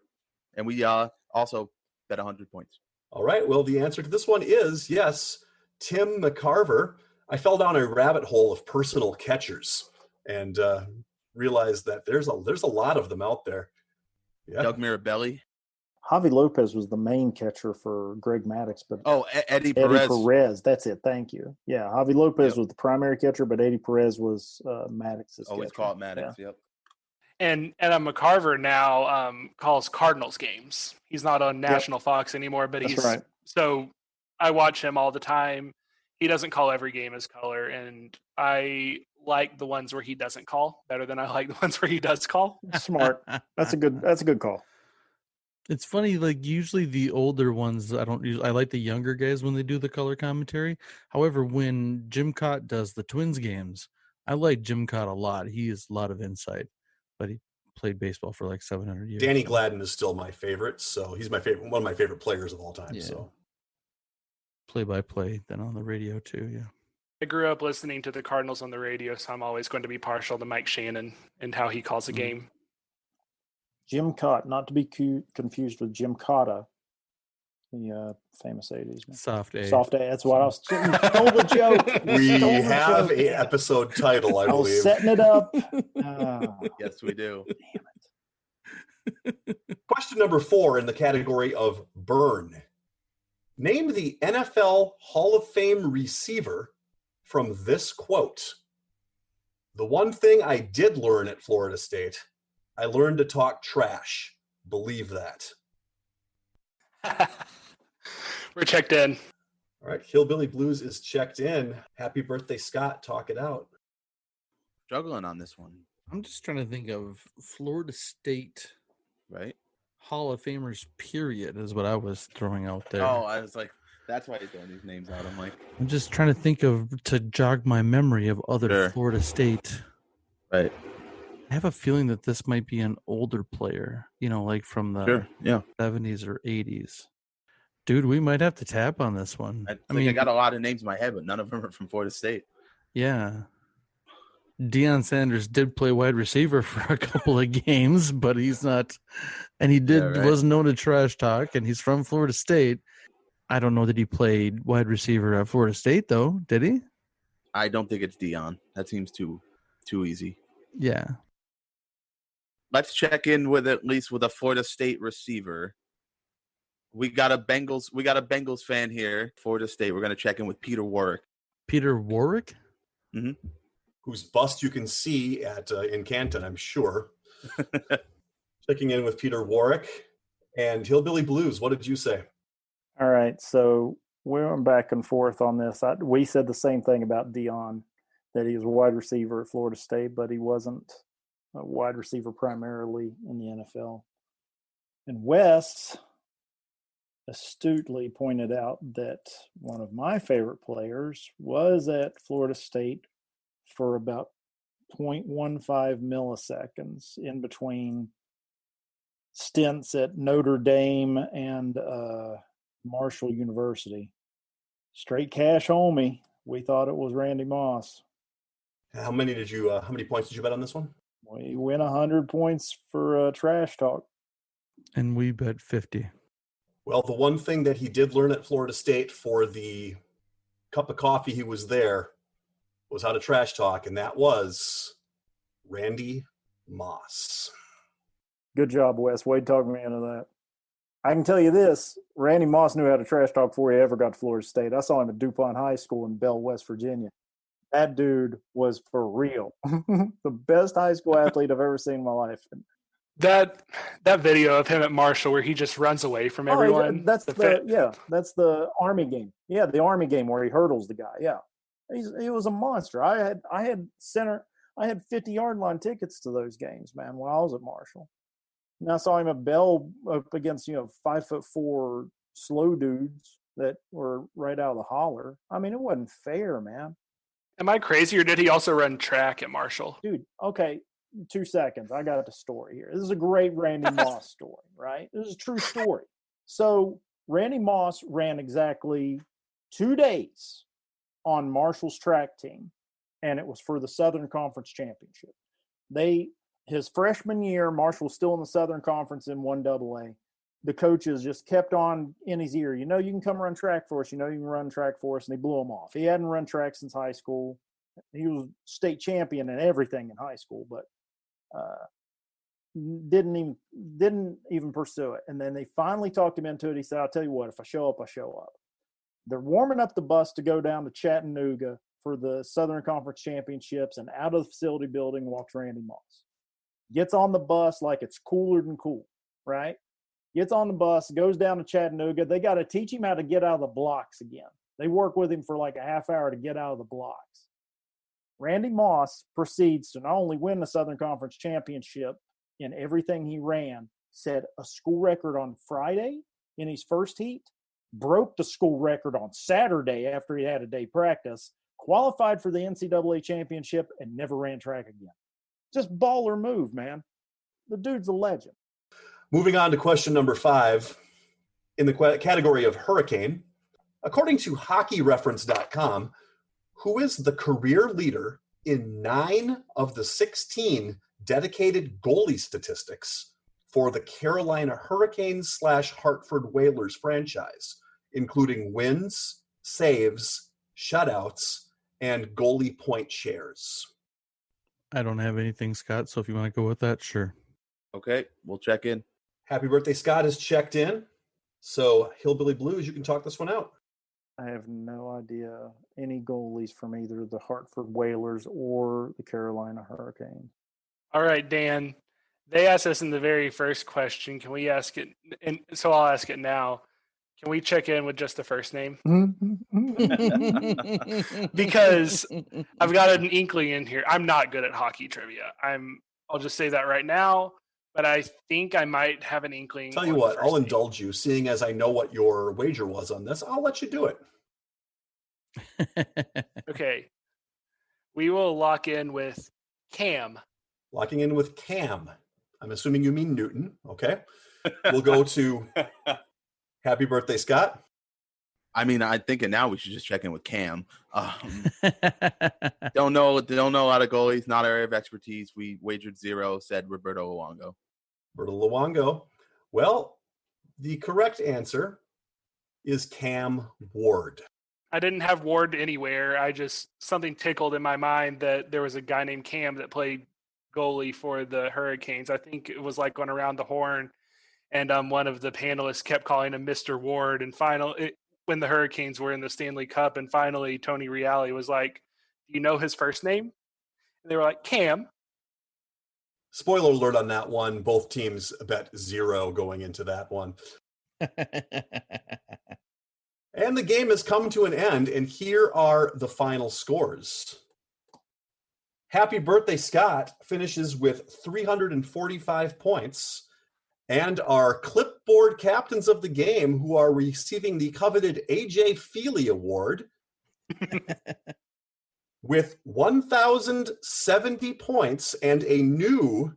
And we also bet 100 points. All right, well, the answer to this one is yes, Tim McCarver. I fell down a rabbit hole of personal catchers and realized that there's a lot of them out there. Yeah. Doug Mirabelli. Javi Lopez was the main catcher for Greg Maddux, but Eddie Perez. That's it. Thank you. Yeah, Javi Lopez was the primary catcher, but Eddie Perez was Maddux's Always catcher. call it Maddux. Yeah. Yep. And McCarver now calls Cardinals games. He's not on National Fox anymore, but That's right. So I watch him all the time. He doesn't call every game as color, and I like the ones where he doesn't call better than I like the ones where he does call. Smart. That's a good call. It's funny, like usually the older ones, I like the younger guys when they do the color commentary. However, when Jim Cott does the Twins games, I like Jim Cott a lot. He has a lot of insight, but he played baseball for like 700 years. Danny Gladden is still my favorite, so he's one of my favorite players of all time. Yeah. So play-by-play, then on the radio too, yeah. I grew up listening to the Cardinals on the radio, so I'm always going to be partial to Mike Shannon and how he calls a game. Jim Cott, not to be confused with Jim Cotta, the famous 80s. Man. Soft A. That's what I was stole the joke. we have an episode title, I believe. was setting it up. Yes, we do. Damn it. Question number 4 in the category of burn. Name the NFL Hall of Fame receiver from this quote. The one thing I did learn at Florida State, I learned to talk trash. Believe that. We're checked in. All right, Hillbilly Blues is checked in. Happy birthday, Scott. Talk it out. Struggling on this one. I'm just trying to think of Florida State, right? Hall of Famers, period, is what I was throwing out there. Oh, I was like, that's why he's throwing these names out. I'm like, I'm just trying to think to jog my memory of other Florida State. Right. I have a feeling that this might be an older player, like from the 70s or 80s. Dude, we might have to tap on this one. I mean, I got a lot of names in my head, but none of them are from Florida State. Yeah. Dion Sanders did play wide receiver for a couple of games, but he's not, and he was known to trash talk, and he's from Florida State. I don't know that he played wide receiver at Florida State, though. Did he? I don't think it's Dion. That seems too easy. Yeah. Let's check in with at least with a Florida State receiver. We got a Bengals fan here, Florida State. We're going to check in with Peter Warwick. Peter Warwick? Mm-hmm. Whose bust you can see at in Canton, I'm sure. Checking in with Peter Warwick and Hillbilly Blues. What did you say? All right, so we went back and forth on this. We said the same thing about Dion, that he was a wide receiver at Florida State, but he wasn't a wide receiver primarily in the NFL. And Wes astutely pointed out that one of my favorite players was at Florida State for about 0.15 milliseconds in between stints at Notre Dame and Marshall University. Straight cash homie. We thought it was Randy Moss. How many points did you bet on this one? We win 100 points for trash talk. And we bet 50. Well, the one thing that he did learn at Florida State for the cup of coffee he was there was how to trash talk, and that was Randy Moss. Good job, Wes. Wade talked me into that. I can tell you this, Randy Moss knew how to trash talk before he ever got to Florida State. I saw him at DuPont High School in Bell, West Virginia. That dude was for real. The best high school athlete I've ever seen in my life. That video of him at Marshall where he just runs away from everyone. That's the Army game. Yeah, the Army game where he hurdles the guy. Yeah, he was a monster. I had 50-yard line tickets to those games, man, when I was at Marshall. And I saw him at Bell up against 5'4" slow dudes that were right out of the holler. I mean, it wasn't fair, man. Am I crazy, or did he also run track at Marshall? Dude, okay. 2 seconds. I got the story here. This is a great Randy Moss story, right? This is a true story. So Randy Moss ran exactly 2 days on Marshall's track team, and it was for the Southern Conference Championship. His freshman year, Marshall was still in the Southern Conference in 1AA. The coaches just kept on in his ear. You can come run track for us. You can run track for us, and they blew him off. He hadn't run track since high school. He was state champion and everything in high school, but didn't even pursue it. And then they finally talked him into it. He said, I'll tell you what, if I show up, I show up. They're warming up the bus to go down to Chattanooga for the Southern Conference Championships, and out of the facility building walks Randy Moss. Gets on the bus like it's cooler than cool, right? Gets on the bus, goes down to Chattanooga. They got to teach him how to get out of the blocks again. They work with him for like a half hour to get out of the blocks. Randy Moss proceeds to not only win the Southern Conference Championship in everything he ran, set a school record on Friday in his first heat, broke the school record on Saturday after he had a day practice, qualified for the NCAA championship, and never ran track again. Just baller move, man. The dude's a legend. Moving on to question number 5 in the category of hurricane. According to hockeyreference.com, who is the career leader in 9 of the 16 dedicated goalie statistics for the Carolina Hurricanes / Hartford Whalers franchise, including wins, saves, shutouts, and goalie point shares? I don't have anything, Scott, so if you want to go with that, sure. Okay, we'll check in. Happy birthday, Scott is checked in. So, Hillbilly Blues, you can talk this one out. I have no idea any goalies from either the Hartford Whalers or the Carolina Hurricanes. All right, Dan. They asked us in the very first question. Can we ask it? And so I'll ask it now. Can we check in with just the first name? Because I've got an inkling in here. I'm not good at hockey trivia. I'll just say that right now. But I think I might have an inkling. Tell you what, I'll indulge you. Seeing as I know what your wager was on this, I'll let you do it. Okay. We will lock in with Cam. Locking in with Cam. I'm assuming you mean Newton. Okay. We'll go to Happy birthday, Scott. I mean, I'm thinking now we should just check in with Cam. Don't know a lot of goalies, not our area of expertise. We wagered 0, said Roberto Luongo. Roberto Luongo. Well, the correct answer is Cam Ward. I didn't have Ward anywhere. Something tickled in my mind that there was a guy named Cam that played goalie for the Hurricanes. I think it was like going around the horn, and one of the panelists kept calling him Mr. Ward. And when the Hurricanes were in the Stanley Cup, and finally Tony Reali was like, "Do you know his first name?" And they were like, "Cam." Spoiler alert on that one. Both teams bet 0 going into that one. And the game has come to an end, and here are the final scores. Happy Birthday Scott finishes with 345 points, and our clipboard captains of the game, who are receiving the coveted AJ Feely Award, with 1,070 points and a new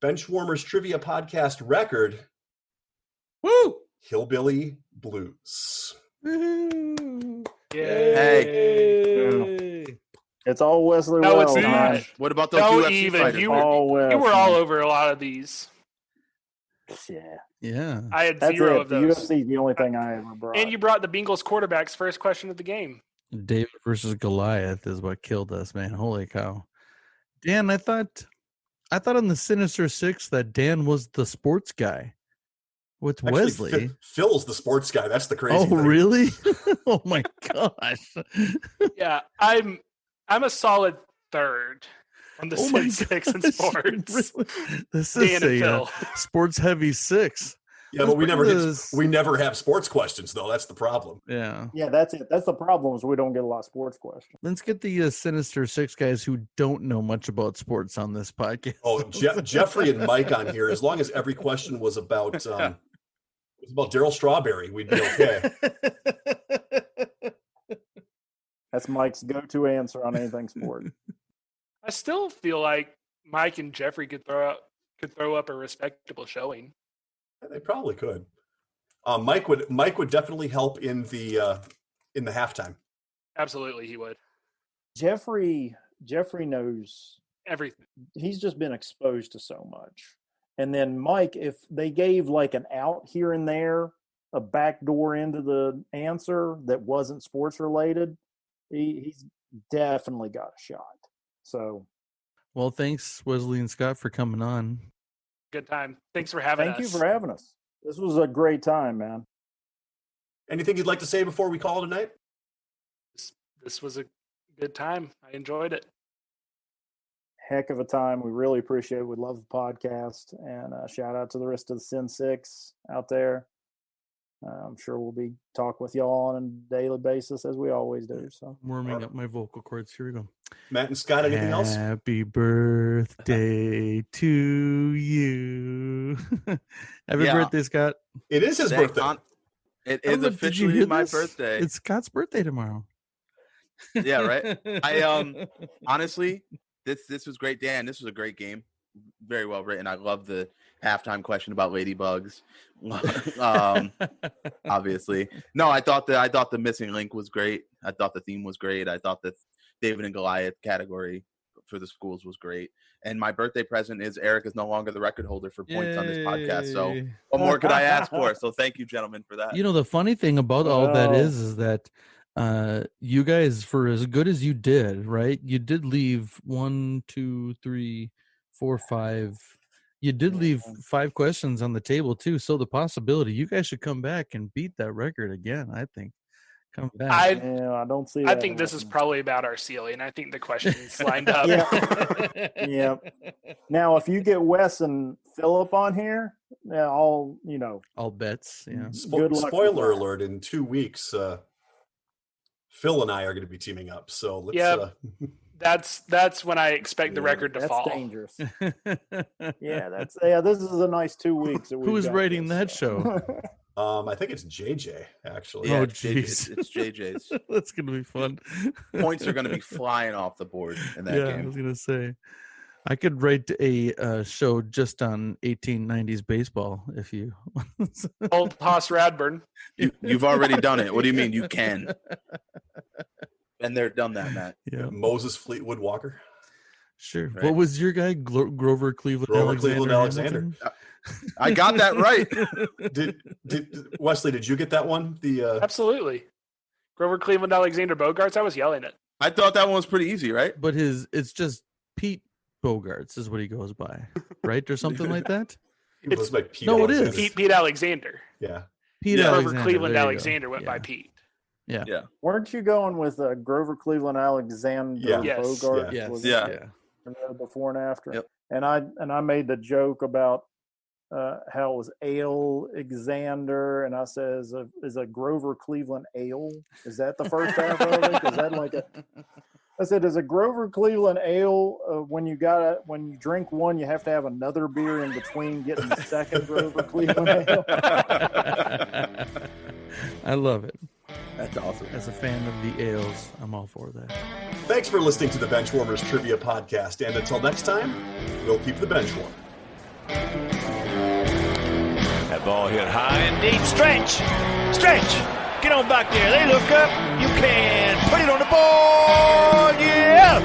Benchwarmers Trivia Podcast record. Woo! Hillbilly Blues. Woohoo! Hey. It's all Wesley No, Wells. it's not. man. What about those No, UFC even fighters? you All Wells, were all man. over a lot of these. Yeah. Yeah. I had That's 0 it. of The those. UFC is the only thing I ever brought. And you brought the Bengals quarterback's first question of the game. David versus Goliath is what killed us, man. Holy cow. Dan, I thought on the Sinister Six that Dan was the sports guy with Actually, Wesley. Phil's the sports guy. That's the crazy Oh, thing. really? Oh my gosh. Yeah, I'm a solid third on the Oh my Sin Six in gosh, sports. really? This Dan is and a Phil. sports heavy 6. Yeah, but we Let's never bring get, this- we never have sports questions, though. That's the problem. Yeah. Yeah, that's it. That's the problem is we don't get a lot of sports questions. Let's get the Sinister Six guys who don't know much about sports on this podcast. Oh, Jeffrey and Mike on here. As long as every question was about Daryl Strawberry, we'd be okay. That's Mike's go-to answer on anything sport. I still feel like Mike and Jeffrey could throw up a respectable showing. They probably could. Mike would definitely help in the halftime. Absolutely, he would. Jeffrey knows Everything. he's just been exposed to so much. And then Mike, if they gave like an out here and there, a back door into the answer that wasn't sports related, he's definitely got a shot. So Well, thanks, Wesley and Scott, for coming on. Good time. Thanks for having us. thank you for having us. This was a great time, man. Anything you'd like to say before we call it a night? This was a good time. I enjoyed it. Heck of a time. We really appreciate it. We love the podcast. And shout out to the rest of the Sin Six out there. I'm sure we'll be talking with y'all on a daily basis as we always do. So Warming up my vocal cords. Here we go. Matt and Scott, anything else? Happy birthday to you. Happy birthday, Scott. It is his birthday. It Oh, is but did you officially hear my this? birthday. It's Scott's birthday tomorrow. Yeah, right. I honestly, this was great, Dan. This was a great game, very well written. I love the halftime question about ladybugs. Obviously, no. I thought the missing link was great. I thought the theme was great. I thought the David and Goliath category for the schools was great. And my birthday present is Eric is no longer the record holder for points on this podcast. So Yay. what more could I ask for? So thank you, gentlemen, for that. You know, the funny thing about all that Wow. is that you guys, for as good as you did, right? You did leave 1, 2, 3, 4, 5. You did leave 5 questions on the table too. So the possibility you guys should come back and beat that record again. I think come back. I don't see I that think this is happening. probably about our ceiling. I think the questions lined up. Yeah. Now, if you get Wes and Philip on here, all all bets. Yeah. Good luck with Spoiler that. alert: in 2 weeks, Phil and I are going to be teaming up. So let's. Yep. That's when I expect the record to that's fall. dangerous. This is a nice 2 weeks. That we've Who's got writing this, that show? I think it's JJ actually. Yeah, Oh, it's JJ's. jeez. It's JJ's. That's gonna be fun. Points are going to be flying off the board in that I game. was gonna say. I could write a show just on 1890s baseball if you. Old Hoss Radburn. You've already done it. What do you mean you can? And they're done that, Matt. Yeah. Moses Fleetwood Walker. Sure. Right. What was your guy? Grover Cleveland Alexander. I got that right. Did Wesley? Did you get that one? Absolutely. Grover Cleveland Alexander Bogarts. I was yelling it. I thought that one was pretty easy, right? But it's just Pete Bogarts is what he goes by, right, or something like that. He goes by Pete. No, it Alexander. is. Pete Alexander. Yeah. Pete Grover Alexander. Cleveland there you go. Alexander went by Pete. Yeah. Yeah. Weren't you going with Grover Cleveland Alexander Yeah. Yes. Bogart? Yes. Was Yeah. it before and after? Yep. And I made the joke about how it was Ale Alexander, and I said, "Is a Grover Cleveland ale? Is that the first half of it? Is that like a?" I said, "Is a Grover Cleveland ale when you drink one, you have to have another beer in between getting the second Grover Cleveland ale?" I love it. That's awesome. As a fan of the ales, I'm all for that. Thanks for listening to the Benchwarmers Trivia Podcast, and until next time, we'll keep the bench warm. That ball hit high and deep. Stretch! Get on back there. They look up. You can put it on the board. Yes!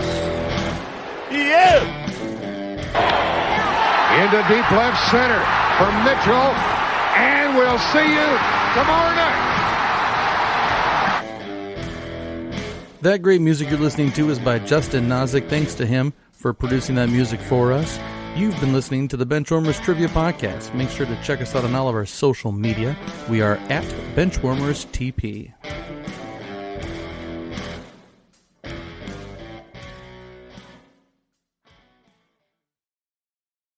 Into deep left center for Mitchell, and we'll see you tomorrow night. That great music you're listening to is by Justin Nozick. Thanks to him for producing that music for us. You've been listening to the Benchwarmers Trivia Podcast. Make sure to check us out on all of our social media. We are at Benchwarmers TP.